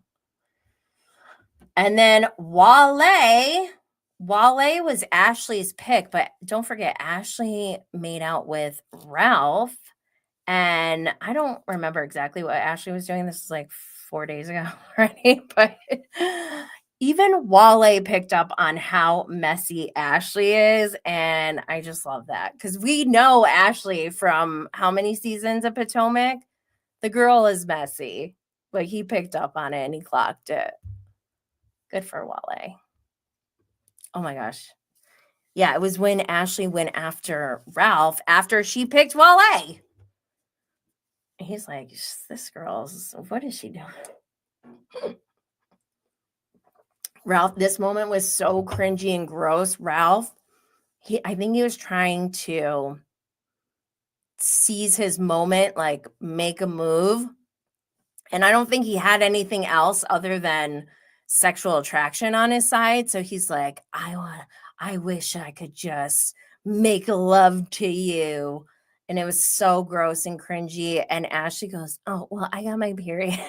And then Wale was Ashley's pick, but don't forget, Ashley made out with Ralph. And I don't remember exactly what Ashley was doing. This was like 4 days ago already. But even Wale picked up on how messy Ashley is. And I just love that. Because we know Ashley from how many seasons of Potomac? The girl is messy. But he picked up on it and he clocked it. Good for Wale. Oh my gosh. Yeah, it was when Ashley went after Ralph after she picked Wale. He's like, this girl's, what is she doing? Ralph, this moment was so cringy and gross. Ralph, I think he was trying to seize his moment, like make a move. And I don't think he had anything else other than sexual attraction on his side. So he's like, I wish I could just make love to you. And it was so gross and cringy. And Ashley goes, oh, well, I got my period.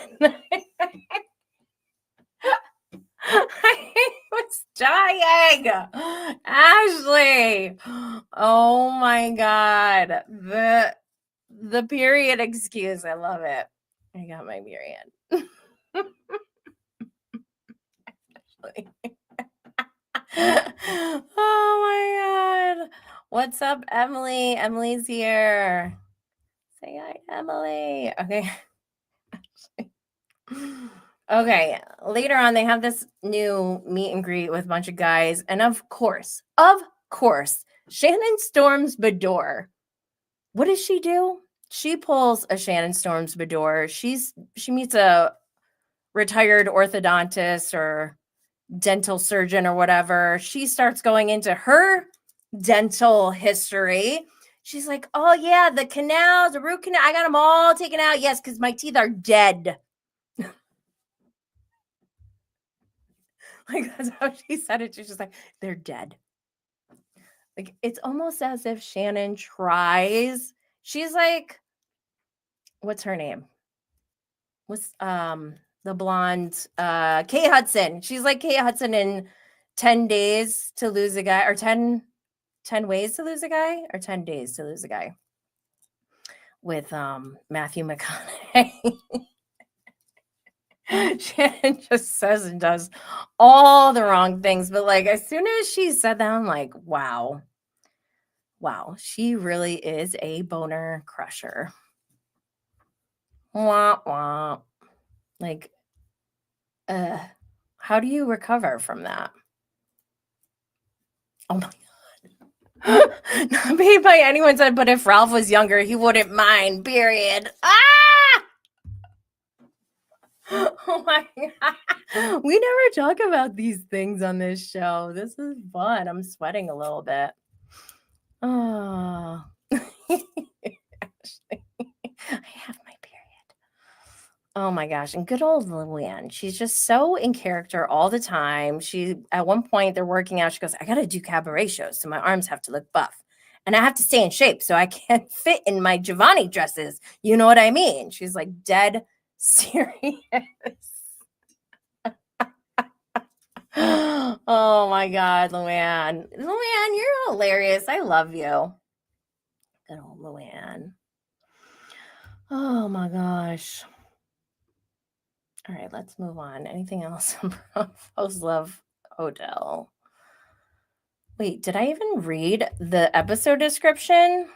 I was dying. Ashley. Oh my God. The period excuse. I love it. I got my period. Oh my God. What's up, Emily? Emily's here. Say hi, Emily. Okay. Okay. Later on, they have this new meet and greet with a bunch of guys. And of course, Shannon storms Bador. What does she do? She pulls a Shannon storms Bador. She meets a retired orthodontist or dental surgeon or whatever. She starts going into her dental history. She's like, oh yeah, the canals, the root canal, I got them all taken out. Yes, because my teeth are dead. Like, that's how she said it. She's just like, they're dead. Like, it's almost as if Shannon tries. She's like, what's her name? What's the blonde Kate Hudson. She's like Kate Hudson in 10 days to lose a guy, or 10 ways to lose a guy, or 10 days to lose a guy with Matthew McConaughey. Shannon just says and does all the wrong things. But like, as soon as she said that, I'm like, wow, she really is a boner crusher. Wah, wah. Like, how do you recover from that? Oh my God. Not paid by anyone said, but if Ralph was younger, he wouldn't mind, period. Ah! Oh my God. We never talk about these things on this show. This is fun. I'm sweating a little bit. Oh. I have my period. Oh my gosh. And good old Luann. She's just so in character all the time. She, at one point, they're working out. She goes, I got to do cabaret shows. So my arms have to look buff. And I have to stay in shape so I can't fit in my Giovanni dresses. You know what I mean? She's like dead serious. Oh my God, Luann. Luann, you're hilarious. I love you. Good old Luann. Oh my gosh. All right, let's move on. Anything else from Post Love Hotel? Wait, did I even read the episode description?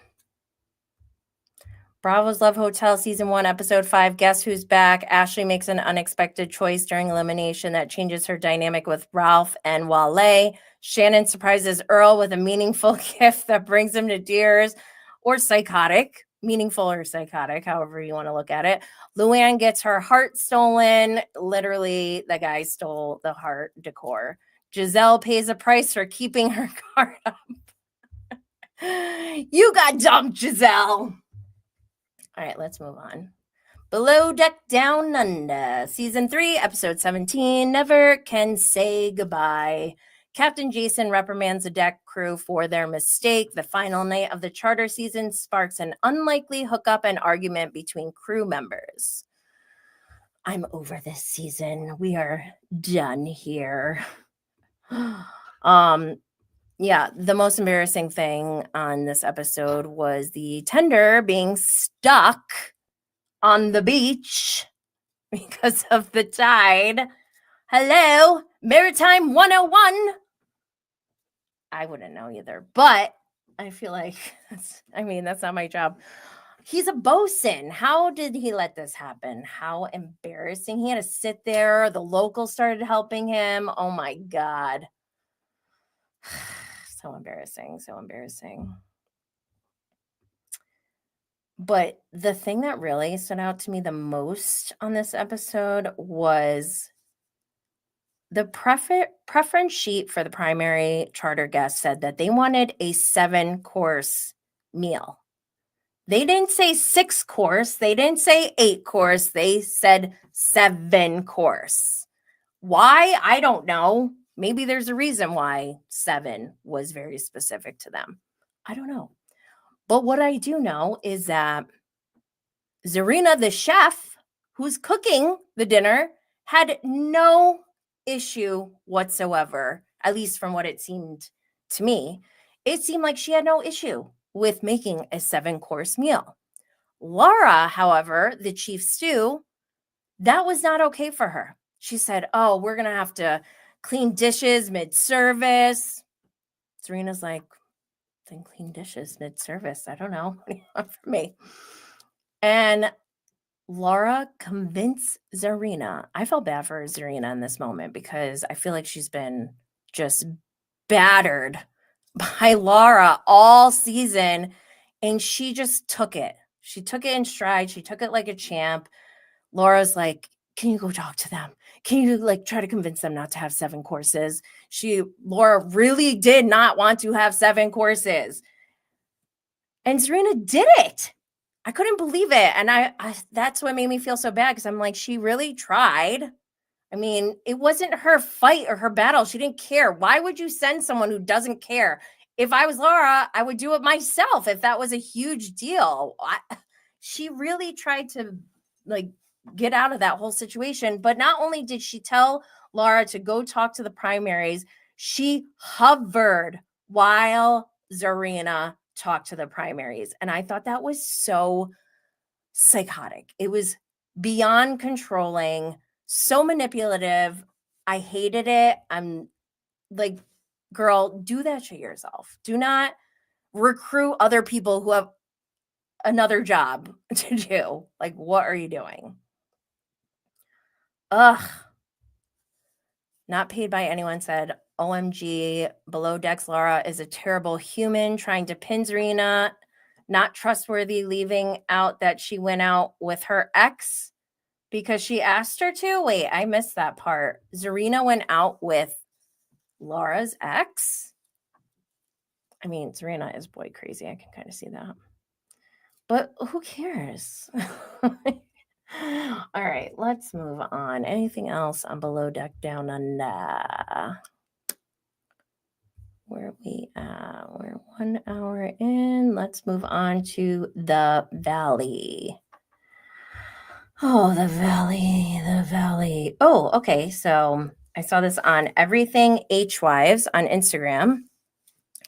Bravo's Love Hotel, Season 1, Episode 5, Guess Who's Back? Ashley makes an unexpected choice during elimination that changes her dynamic with Ralph and Wale. Shannon surprises Earl with a meaningful gift that brings him to tears, or psychotic. Meaningful or psychotic, however you want to look at it. Luann gets her heart stolen. Literally, the guy stole the heart decor. Giselle pays a price for keeping her guard up. You got dumped, Giselle. All right, let's move on. Below Deck Down Under, Season 3, Episode 17, Never Can Say Goodbye. Captain Jason reprimands the deck crew for their mistake. The final night of the charter season sparks an unlikely hookup and argument between crew members. I'm over this season. We are done here. Yeah, the most embarrassing thing on this episode was the tender being stuck on the beach because of the tide. Hello, Maritime 101. I wouldn't know either, but I feel like that's not my job. He's a bosun. How did he let this happen? How embarrassing. He had to sit there. The locals started helping him. Oh my God. So embarrassing. But the thing that really stood out to me the most on this episode was the preference sheet for the primary charter guest said that they wanted a 7-course meal. They didn't say 6-course. They didn't say 8-course. They said 7-course. Why? I don't know. Maybe there's a reason why 7 was very specific to them. I don't know. But what I do know is that Zarina, the chef, who's cooking the dinner, had no issue whatsoever, at least from what it seemed to me. It seemed like she had no issue with making a 7-course meal. Laura, however, the chief stew, that was not okay for her. She said, oh, we're going to have to clean dishes mid-service. Serena's like, then clean dishes mid-service. I don't know. What do you want from me? And Laura convinced Zarina. I felt bad for Zarina in this moment because I feel like she's been just battered by Laura all season, and she just took it. She took it in stride. She took it like a champ. Laura's like, can you go talk to them? Can you try to convince them not to have 7 courses? Laura really did not want to have 7 courses. And Zarina did it. I couldn't believe it. And I that's what made me feel so bad because I'm like, she really tried. I mean, it wasn't her fight or her battle. She didn't care. Why would you send someone who doesn't care? If I was Laura, I would do it myself if that was a huge deal. She really tried to get out of that whole situation. But not only did she tell Laura to go talk to the primaries, she hovered while Zarina talked to the primaries. And I thought that was so psychotic. It was beyond controlling, So manipulative. I hated it. I'm like, girl, do that shit yourself. Do not recruit other people who have another job to do. Like, what are you doing? Ugh. Not paid by anyone said, OMG, Below Decks Laura is a terrible human trying to pin Zarina, not trustworthy, leaving out that she went out with her ex because she asked her to. Wait, I missed that part. Zarina went out with Laura's ex? I mean, Zarina is boy crazy. I can kind of see that. But who cares? All right, let's move on. Anything else on Below Deck Down Under? Where are we at? We're 1 hour in. Let's move on to the Valley. Oh, the Valley, the Valley. Oh, okay. So I saw this on Everything Housewives on Instagram.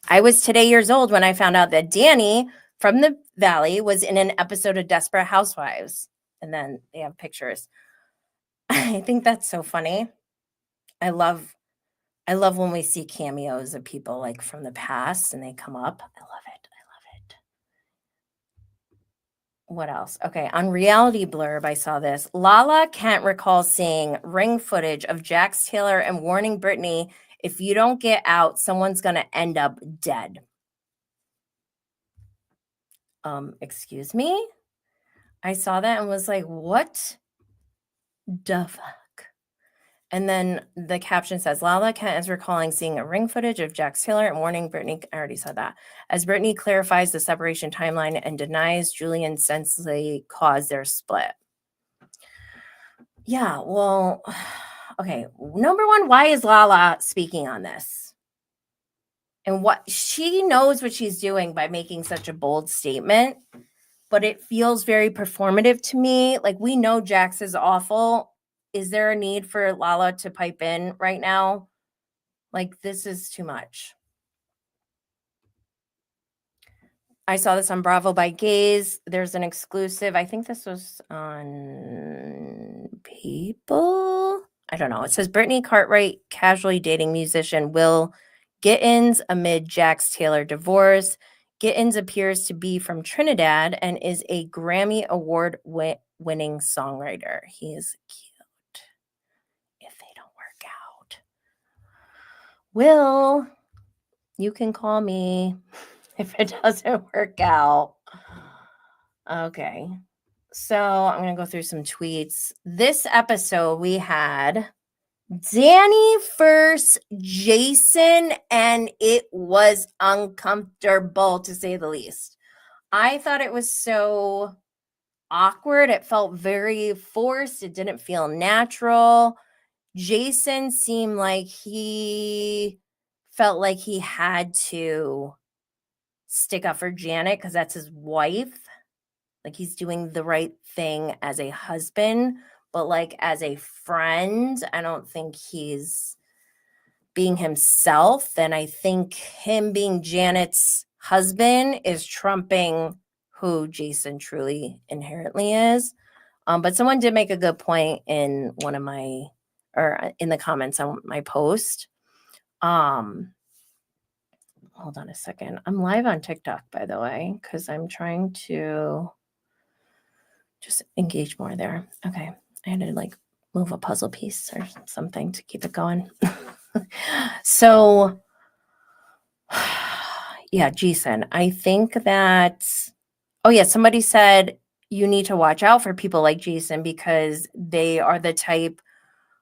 I was today years old when I found out that Danny from the Valley was in an episode of Desperate Housewives. And then they have pictures. I think that's so funny. I love when we see cameos of people like from the past and they come up. I love it. I love it. What else? Okay, on Reality Blurb, I saw this. Lala can't recall seeing ring footage of Jax Taylor and warning Britani, if you don't get out, someone's going to end up dead. Excuse me? I saw that and was like, what the fuck? And then the caption says, Lala Kent is recalling seeing a ring footage of Jax Taylor and warning Britani. I already said that. As Britani clarifies the separation timeline and denies Julian Sensley caused their split. Yeah, well, okay. Number one, why is Lala speaking on this? And what she knows what she's doing by making such a bold statement, but it feels very performative to me. Like, we know Jax is awful. Is there a need for Lala to pipe in right now? Like, this is too much. I saw this on Bravo by Gaze. There's an exclusive. I think this was on People. I don't know. It says Brittany Cartwright casually dating musician Will Gittins amid Jax Taylor divorce. Gittins appears to be from Trinidad and is a Grammy Award winning songwriter. He is cute. If they don't work out. Will, you can call me if it doesn't work out. Okay. So I'm going to go through some tweets. This episode we had Danny versus Jason, and it was uncomfortable to say the least. I thought it was so awkward. It felt very forced. It didn't feel natural. Jason seemed like he felt like he had to stick up for Janet because that's his wife. Like, he's doing the right thing as a husband, but like as a friend, I don't think he's being himself. And I think him being Janet's husband is trumping who Jason truly inherently is. But someone did make a good point in one of my, or in the comments on my post. Hold on a second. I'm live on TikTok, by the way, because I'm trying to just engage more there. Okay. I had to like move a puzzle piece or something to keep it going. So, yeah, Jason, I think that, oh yeah, somebody said you need to watch out for people like Jason because they are the type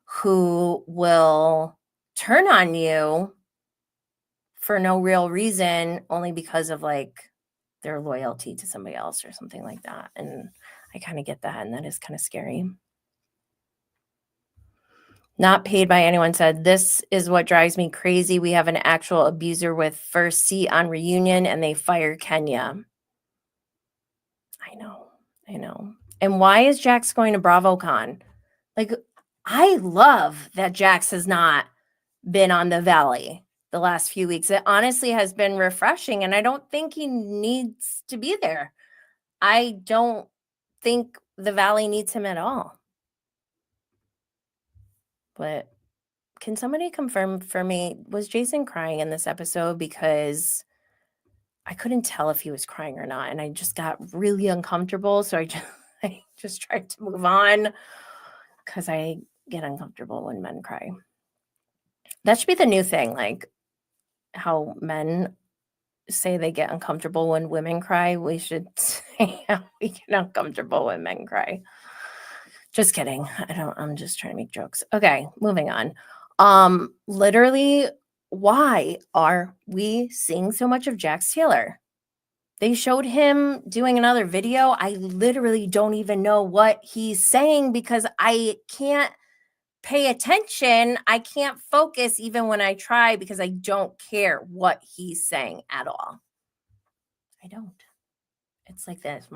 who will turn on you for no real reason, only because of like their loyalty to somebody else or something like that. And I kind of get that, and that is kind of scary. Not paid by anyone said, this is what drives me crazy. We have an actual abuser with first seat on Reunion, and they fire Kenya. I know. And why is Jax going to BravoCon? Like, I love that Jax has not been on the Valley the last few weeks. It honestly has been refreshing, and I don't think he needs to be there. I don't think the Valley needs him at all. But can somebody confirm for me, was Jason crying in this episode? Because I couldn't tell if he was crying or not, and I just got really uncomfortable. So I just tried to move on because I get uncomfortable when men cry. That should be the new thing, like how men say they get uncomfortable when women cry. We should say how we get uncomfortable when men cry. Just kidding. I'm just trying to make jokes. Okay, moving on. Literally, why are we seeing so much of Jax Taylor? They showed him doing another video. I literally don't even know what he's saying because I can't pay attention. I can't focus even when I try because I don't care what he's saying at all. I don't. It's like this.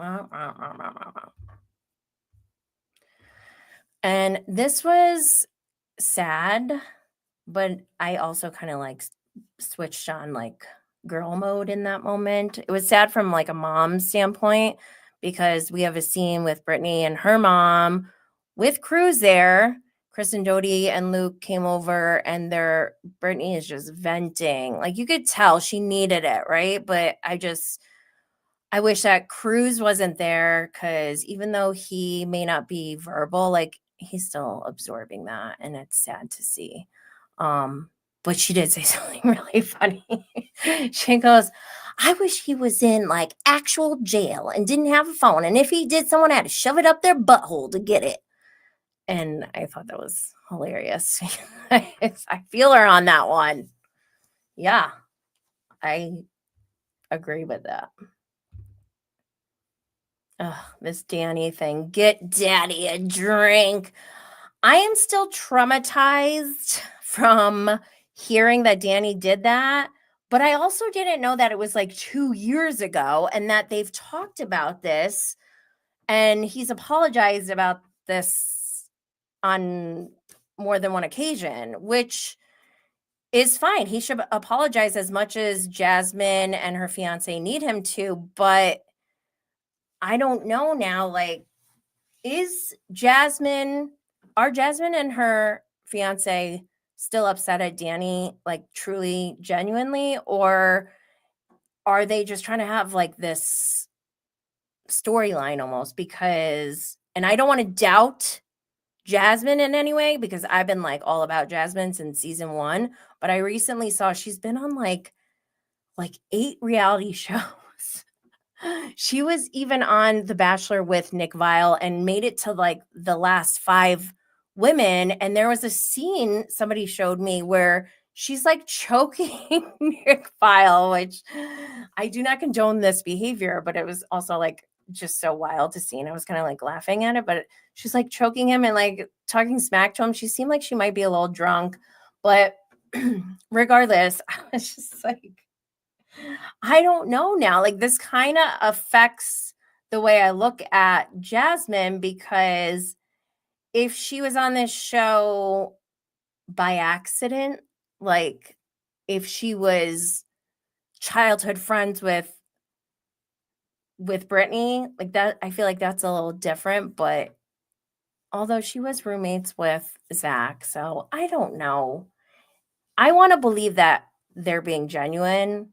And this was sad, but I also kind of like switched on like girl mode in that moment. It was sad from like a mom standpoint because we have a scene with Britani and her mom with Cruz there. Kristen Doty and Luke came over and Britani is just venting. Like you could tell she needed it, right? But I wish that Cruz wasn't there because even though he may not be verbal, like he's still absorbing that, and it's sad to see. But she did say something really funny. She goes, I wish he was in like actual jail and didn't have a phone. And if he did, someone had to shove it up their butthole to get it. And I thought that was hilarious. I feel her on that one. Yeah, I agree with that. This Danny thing. Get daddy a drink. I am still traumatized from hearing that Danny did that, but I also didn't know that it was like 2 years ago and that they've talked about this and he's apologized about this on more than one occasion, which is fine. He should apologize as much as Jasmine and her fiance need him to, but I don't know now, like, are Jasmine and her fiance still upset at Danny, like truly, genuinely, or are they just trying to have like this storyline almost? Because, and I don't want to doubt Jasmine in any way because I've been like all about Jasmine since season 1, but I recently saw she's been on like 8 reality shows. She was even on The Bachelor with Nick Viall and made it to like the last 5 women. And there was a scene somebody showed me where she's like choking Nick Viall, which I do not condone this behavior, but it was also like just so wild to see. And I was kind of like laughing at it, but she's like choking him and like talking smack to him. She seemed like she might be a little drunk, but regardless, I was just like, I don't know now. Like this kind of affects the way I look at Jasmine because if she was on this show by accident, like if she was childhood friends with Britani, like that, I feel like that's a little different. But although she was roommates with Zach, so I don't know. I want to believe that they're being genuine.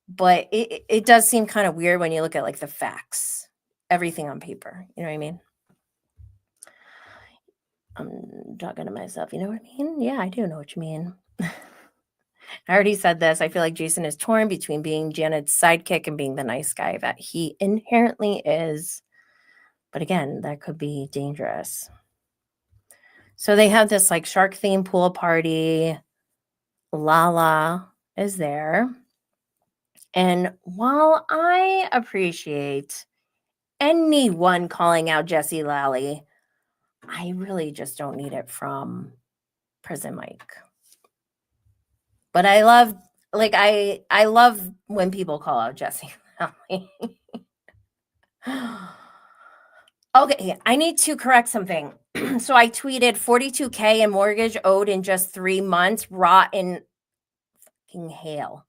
But it does seem kind of weird when you look at like the facts, everything on paper. You know what I mean? I'm talking to myself. You know what I mean? Yeah, I do know what you mean. I already said this. I feel like Jason is torn between being Janet's sidekick and being the nice guy that he inherently is. But again, that could be dangerous. So they have this like shark themed pool party. Lala is there. And while I appreciate anyone calling out Jesse Lally, I really just don't need it from Prison Mike. But I love, like, I love when people call out Jesse Lally. Okay, I need to correct something. So I tweeted 42K in mortgage owed in just 3 months, rotten fucking hell.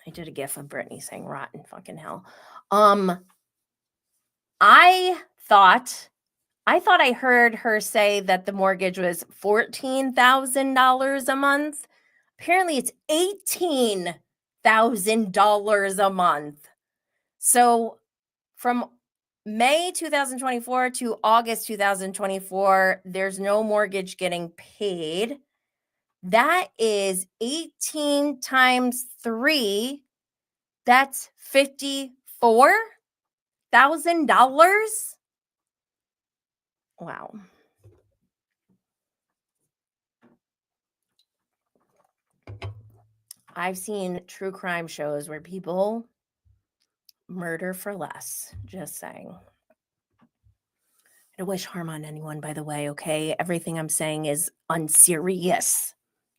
I did a gif of Britani saying rotten fucking hell. I thought I thought I heard her say that the mortgage was $14,000 a month. Apparently it's $18,000 a month. So from May 2024 to August 2024, there's no mortgage getting paid. That is 18 times 3. That's $54,000. Wow. I've seen true crime shows where people murder for less. Just saying. I don't wish harm on anyone, by the way, okay? Everything I'm saying is unserious.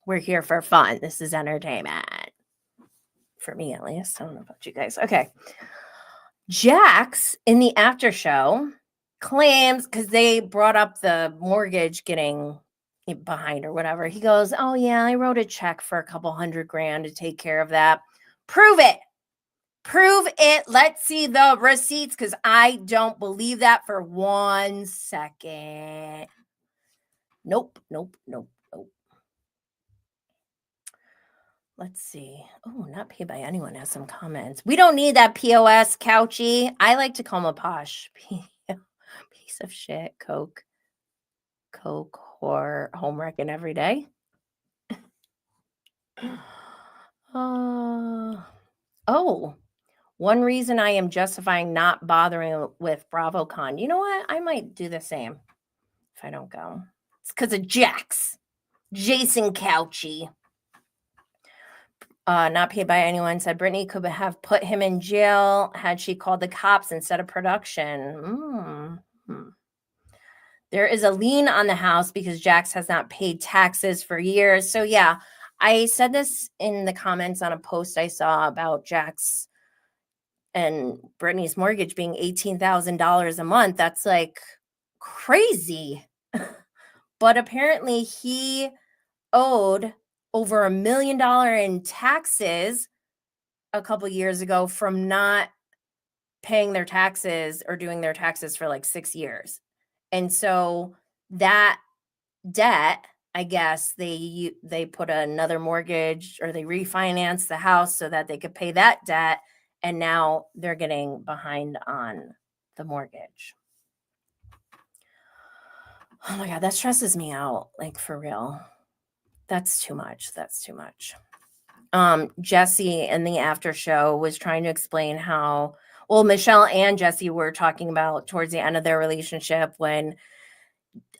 We're here for fun. This is entertainment. For me, at least. I don't know about you guys. Okay. Jax, in the after show, claims, because they brought up the mortgage getting behind or whatever. He goes, oh, yeah, I wrote a check for a couple $100,000 to take care of that. Prove it. Prove it. Let's see the receipts, because I don't believe that for 1 second. Nope. Let's see. Oh, not paid by anyone has some comments. We don't need that POS, Couchy. I like to call him a posh piece of shit. Coke, whore, home wrecking every day. One reason I am justifying not bothering with BravoCon. You know what? I might do the same if I don't go. It's because of Jax. Jason Couchy. Not paid by anyone, said Britani could have put him in jail had she called the cops instead of production. There is a lien on the house because Jax has not paid taxes for years. So yeah, I said this in the comments on a post I saw about Jax and Britani's mortgage being $18,000 a month. That's like crazy. But apparently he owed over $1 million in taxes a couple years ago from not paying their taxes or doing their taxes for like 6 years. And so that debt, I guess they put another mortgage or they refinanced the house so that they could pay that debt. And now they're getting behind on the mortgage. Oh my God, that stresses me out. Like for real. That's too much. Jesse in the after show was trying to explain how, well, Michelle and Jesse were talking about towards the end of their relationship when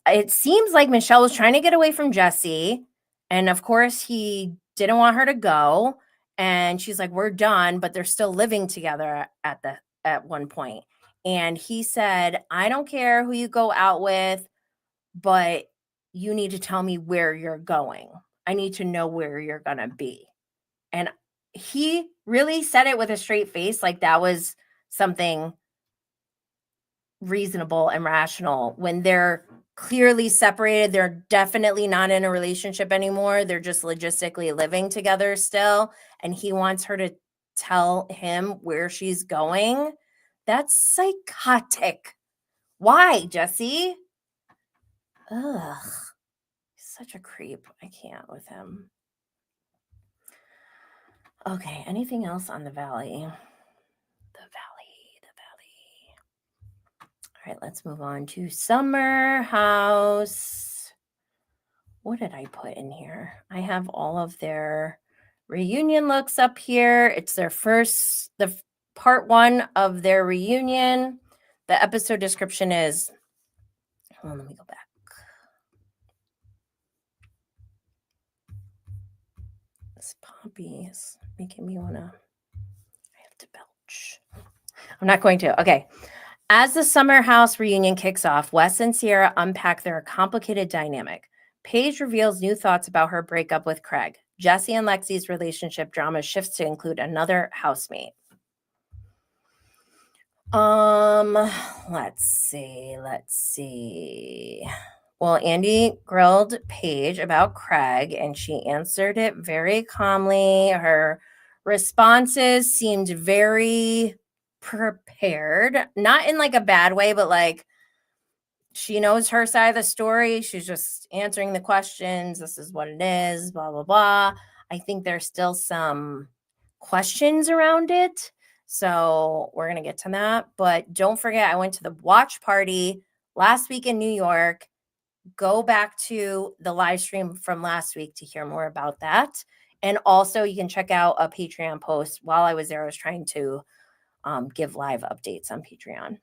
it seems like Michelle was trying to get away from Jesse. And of course, he didn't want her to go. And she's like, we're done, but they're still living together at one point. And he said, I don't care who you go out with, but you need to tell me where you're going. I need to know where you're going to be. And he really said it with a straight face, like that was something reasonable and rational. When they're clearly separated, they're definitely not in a relationship anymore. They're just logistically living together still. And he wants her to tell him where she's going. That's psychotic. Why, Jesse? Ugh. He's such a creep. I can't with him. Okay, anything else on the Valley? The Valley. All right, let's move on to Summer House. What did I put in here? I have all of their reunion looks up here. It's the part 1 of their reunion. The episode description is, hold on, let me go back. This poppy is making me I have to belch. I'm not going to. Okay. As the Summer House reunion kicks off, Wes and Ciara unpack their complicated dynamic. Paige reveals new thoughts about her breakup with Craig. Jesse and Lexi's relationship drama shifts to include another housemate. Let's see. Well, Andy grilled Paige about Craig, and she answered it very calmly. Her responses seemed very prepared, not in like a bad way, but like she knows her side of the story. She's just answering the questions. This is what it is, blah, blah, blah. I think there's still some questions around it. So we're going to get to that. But don't forget, I went to the watch party last week in New York. Go back to the live stream from last week to hear more about that. And also, you can check out a Patreon post. While I was there, I was trying to give live updates on Patreon.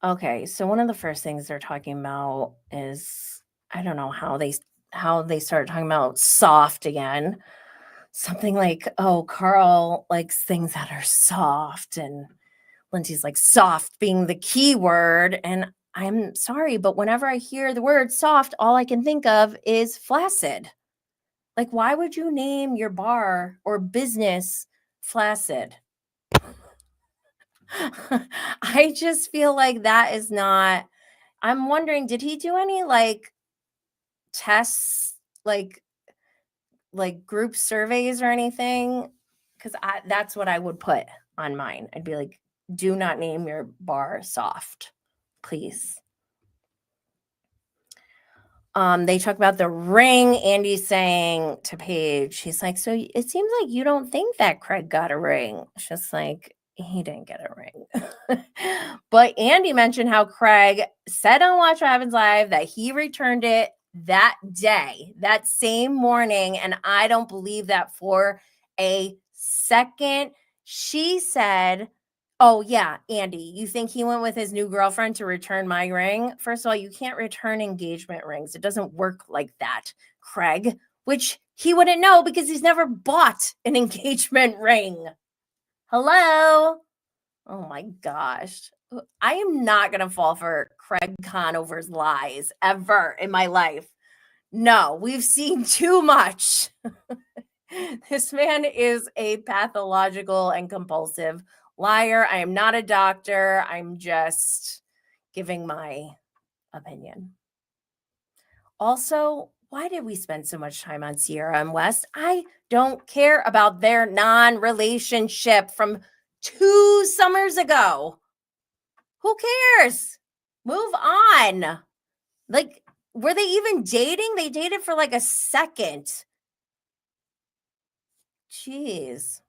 Okay, so one of the first things they're talking about is, I don't know how they started talking about soft again. Something like, oh, Carl likes things that are soft, and Lindsay's like, soft being the key word. And I'm sorry, but whenever I hear the word soft, all I can think of is flaccid. Like, why would you name your bar or business Flaccid? I just feel like that is not. I'm wondering, did he do any like tests, like group surveys or anything? Because that's what I would put on mine. I'd be like, do not name your bar soft, please. They talk about the ring. Andy's saying to Paige, he's like, so it seems like you don't think that Craig got a ring. It's just like, he didn't get a ring. But Andy mentioned how Craig said on Watch What Happens Live that he returned it that day, that same morning. And I don't believe that for a second. She said, oh, yeah, Andy, you think he went with his new girlfriend to return my ring? First of all, you can't return engagement rings. It doesn't work like that, Craig, which he wouldn't know because he's never bought an engagement ring. Hello? Oh, my gosh. I am not going to fall for Craig Conover's lies ever in my life. No, we've seen too much. This man is a pathological and compulsive liar. I am not a doctor. I'm just giving my opinion. Also, why did we spend so much time on Ciara and West? I don't care about their non-relationship from 2 summers ago. Who cares? Move on. Like, were they even dating? They dated for like a second. Jeez.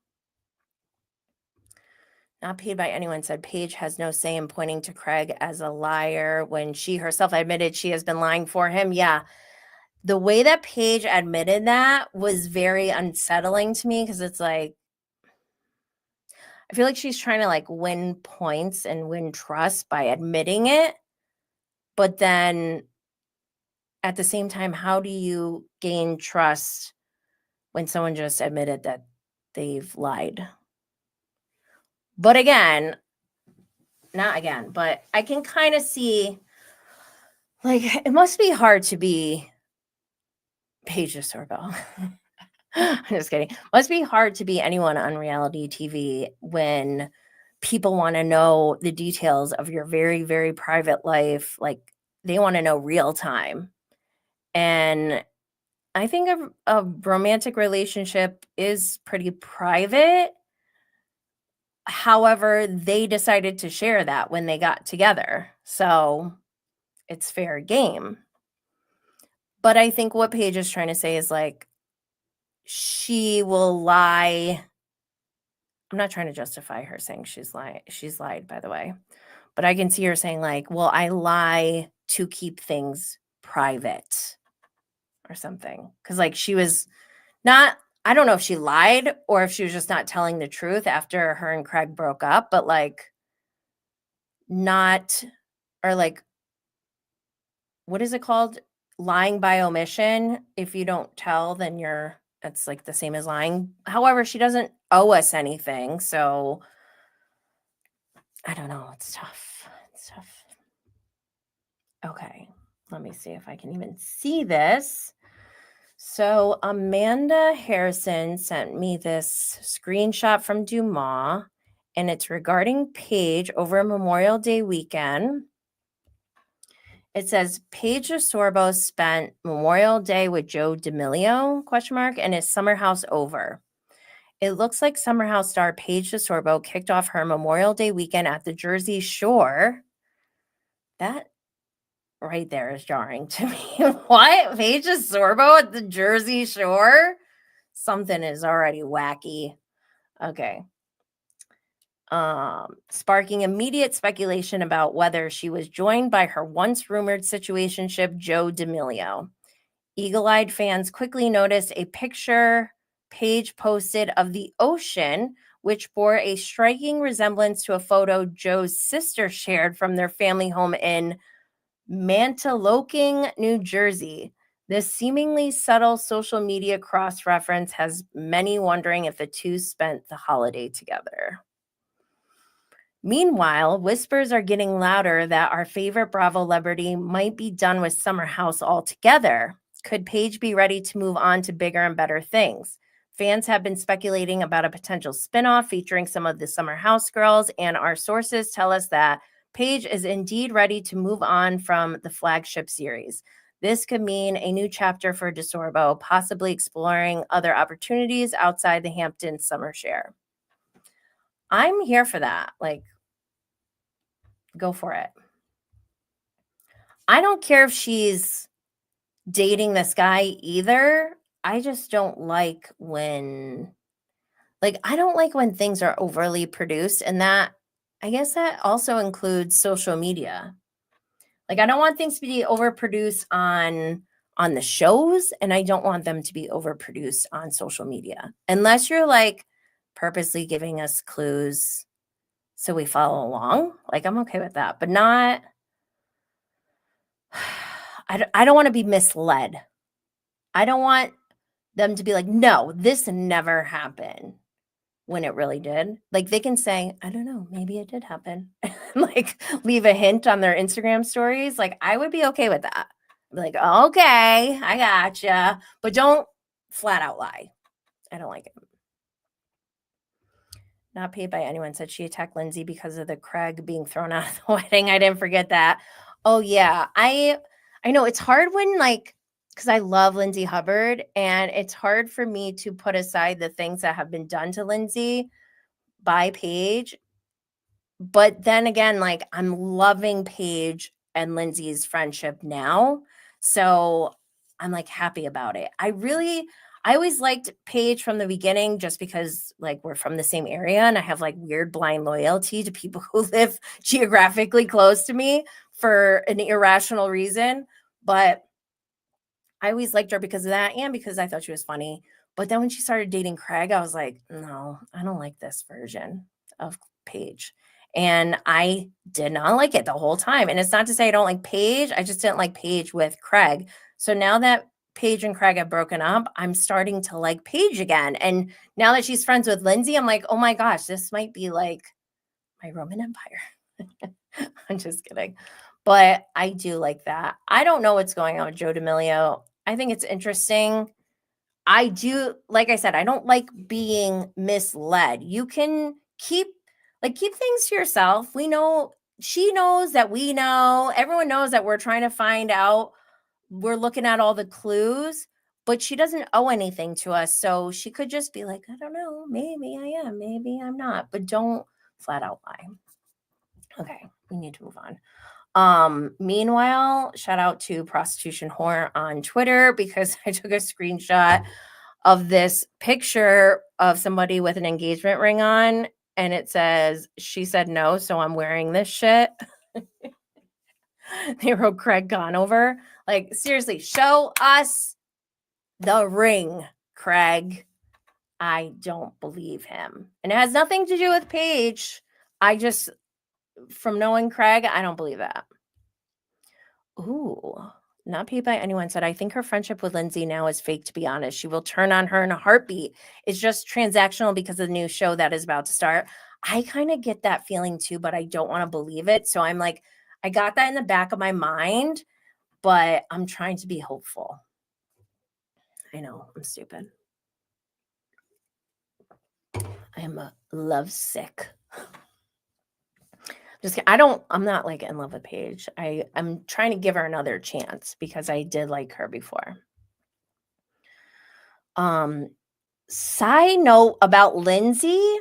Not paid by anyone, said Paige has no say in pointing to Craig as a liar when she herself admitted she has been lying for him. Yeah. The way that Paige admitted that was very unsettling to me because it's like, I feel like she's trying to like win points and win trust by admitting it. But then at the same time, how do you gain trust when someone just admitted that they've lied? But again, not again, but I can kind of see, like, it must be hard to be Paige DeSorbo. I'm just kidding. Must be hard to be anyone on reality TV when people want to know the details of your very, very private life. Like, they want to know real time. And I think a romantic relationship is pretty private. However, they decided to share that when they got together. So it's fair game. But I think what Paige is trying to say is like, she will lie. I'm not trying to justify her saying she's lied, by the way. But I can see her saying like, well, I lie to keep things private or something. Because like she was not, I don't know if she lied or if she was just not telling the truth after her and Craig broke up, but like not, or like, what is it called? Lying by omission. If you don't tell, then it's like the same as lying. However, she doesn't owe us anything. So I don't know. It's tough. It's tough. Okay. Let me see if I can even see this. So Amanda Harrison sent me this screenshot from DeuxMoi, and it's regarding Paige over Memorial Day weekend. It says Paige DeSorbo spent Memorial Day with Joe D'Amelio, ? And his summer house over. It looks like Summer House star Paige DeSorbo kicked off her Memorial Day weekend at the Jersey Shore. That right there is jarring to me. What? Paige DeSorbo at the Jersey Shore? Something is already wacky. Okay. Sparking immediate speculation about whether she was joined by her once rumored situationship, Joe D'Amelio. Eagle-eyed fans quickly noticed a picture Paige posted of the ocean, which bore a striking resemblance to a photo Joe's sister shared from their family home in Manteloking, New Jersey. This seemingly subtle social media cross-reference has many wondering if the two spent the holiday together. Meanwhile, whispers are getting louder that our favorite Bravo celebrity might be done with Summer House altogether. Could Paige be ready to move on to bigger and better things? Fans have been speculating about a potential spinoff featuring some of the Summer House girls, and our sources tell us that Paige is indeed ready to move on from the flagship series. This could mean a new chapter for DeSorbo, possibly exploring other opportunities outside the Hamptons summer share. I'm here for that. Like, go for it. I don't care if she's dating this guy either. I just don't like when, I don't like when things are overly produced, and that, I guess that also includes social media. Like, I don't want things to be overproduced on the shows, and I don't want them to be overproduced on social media. Unless you're like purposely giving us clues so we follow along. Like, I'm okay with that, but not, I don't want to be misled. I don't want them to be like, no, this never happened, when it really did. Like, they can say, I don't know, maybe it did happen. Like, leave a hint on their Instagram stories. Like, I would be okay with that. Be like, okay, I gotcha. But don't flat out lie. I don't like it. Not paid by anyone said she attacked Lindsay because of the Craig being thrown out of the wedding. I didn't forget that. Oh yeah. I know it's hard when, like, because I love Lindsay Hubbard, and it's hard for me to put aside the things that have been done to Lindsay by Paige. But then again, like, I'm loving Paige and Lindsay's friendship now. So I'm like happy about it. I always liked Paige from the beginning, just because, like, we're from the same area and I have like weird blind loyalty to people who live geographically close to me for an irrational reason. But I always liked her because of that, and because I thought she was funny. But then when she started dating Craig, I was like, no, I don't like this version of Paige. And I did not like it the whole time. And it's not to say I don't like Paige. I just didn't like Paige with Craig. So now that Paige and Craig have broken up, I'm starting to like Paige again. And now that she's friends with Lindsay, I'm like, oh my gosh, this might be like my Roman Empire. I'm just kidding. But I do like that. I don't know what's going on with Joe D'Amelio. I think it's interesting. I do, like I said, I don't like being misled. You can keep things to yourself. We know, she knows that we know, everyone knows that we're trying to find out. We're looking at all the clues, but she doesn't owe anything to us. So she could just be like, I don't know, maybe I am, maybe I'm not, but don't flat out lie. Okay, we need to move on. Meanwhile, shout out to Prostitution Whore on Twitter, because I took a screenshot of this picture of somebody with an engagement ring on, and it says, she said no, so I'm wearing this shit. They wrote Craig Conover. Like, seriously, show us the ring, Craig. I don't believe him. And it has nothing to do with Paige. From knowing Craig, I don't believe that. Ooh, not paid by anyone said, I think her friendship with Lindsay now is fake, to be honest. She will turn on her in a heartbeat. It's just transactional because of the new show that is about to start. I kind of get that feeling too, but I don't want to believe it. So I'm like, I got that in the back of my mind, but I'm trying to be hopeful. I know, I'm stupid. I am a lovesick. I'm not like in love with Paige. I'm trying to give her another chance because I did like her before. Side note about Lindsay,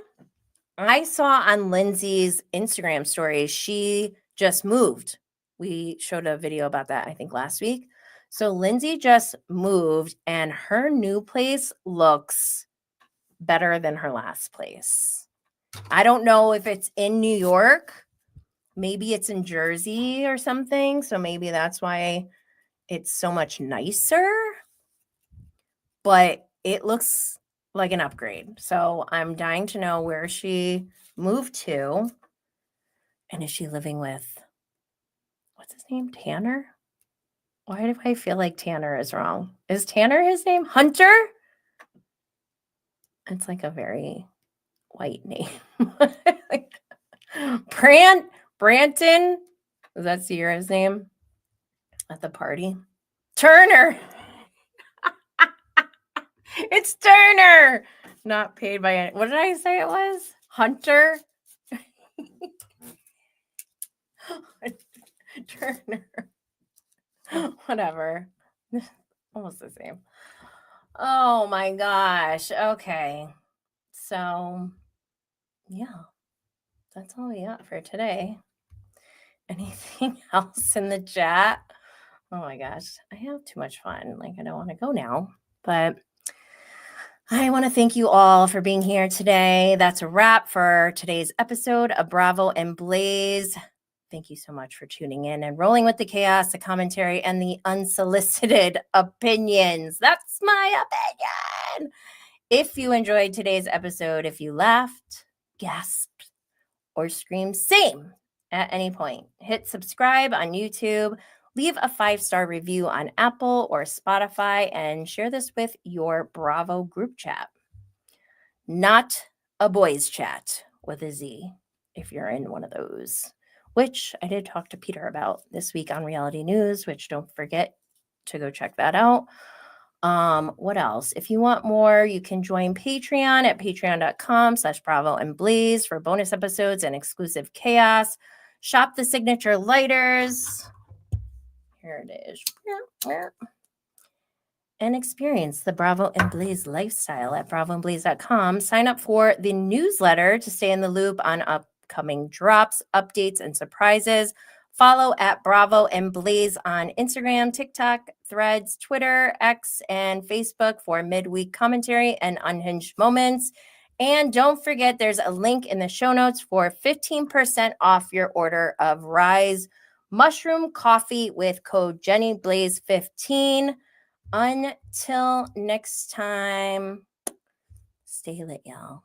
I saw on Lindsay's Instagram story, she just moved We showed a video about that, I think, last week. So Lindsay just moved and her new place looks better than her last place. I don't know if it's in New York. Maybe it's in Jersey or something. So maybe that's why it's so much nicer. But it looks like an upgrade. So I'm dying to know where she moved to. And is she living with, what's his name? Tanner? Why do I feel like Tanner is wrong? Is Tanner his name? Hunter? It's like a very white name. Like, Branton? Is that Ciara's name at the party? Turner. It's Turner. Not paid by any. What did I say it was? Hunter? Turner. Whatever. Almost the same. Oh my gosh. Okay. So, yeah. That's all we got for today. Anything else in the chat? Oh my gosh. I have too much fun. Like, I don't want to go now. But I want to thank you all for being here today. That's a wrap for today's episode of Bravo and Blaze. Thank you so much for tuning in and rolling with the chaos, the commentary, and the unsolicited opinions. That's my opinion. If you enjoyed today's episode, if you laughed, gasped, or screamed same at any point, hit subscribe on YouTube, leave a 5-star review on Apple or Spotify, and share this with your Bravo group chat. Not a boys chat with a Z, if you're in one of those, which I did talk to Peter about this week on Reality News, which don't forget to go check that out. What else? If you want more, you can join Patreon at patreon.com/Bravo and Blaze for bonus episodes and exclusive chaos. Shop the signature lighters. Here it is. And experience the Bravo and Blaze lifestyle at bravoandblaze.com. Sign up for the newsletter to stay in the loop on upcoming drops, updates, and surprises. Follow at Bravo and Blaze on Instagram, TikTok, Threads, Twitter, X, and Facebook for midweek commentary and unhinged moments. And don't forget, there's a link in the show notes for 15% off your order of RYZE mushroom coffee with code JennyBlaze15. Until next time, stay lit, y'all.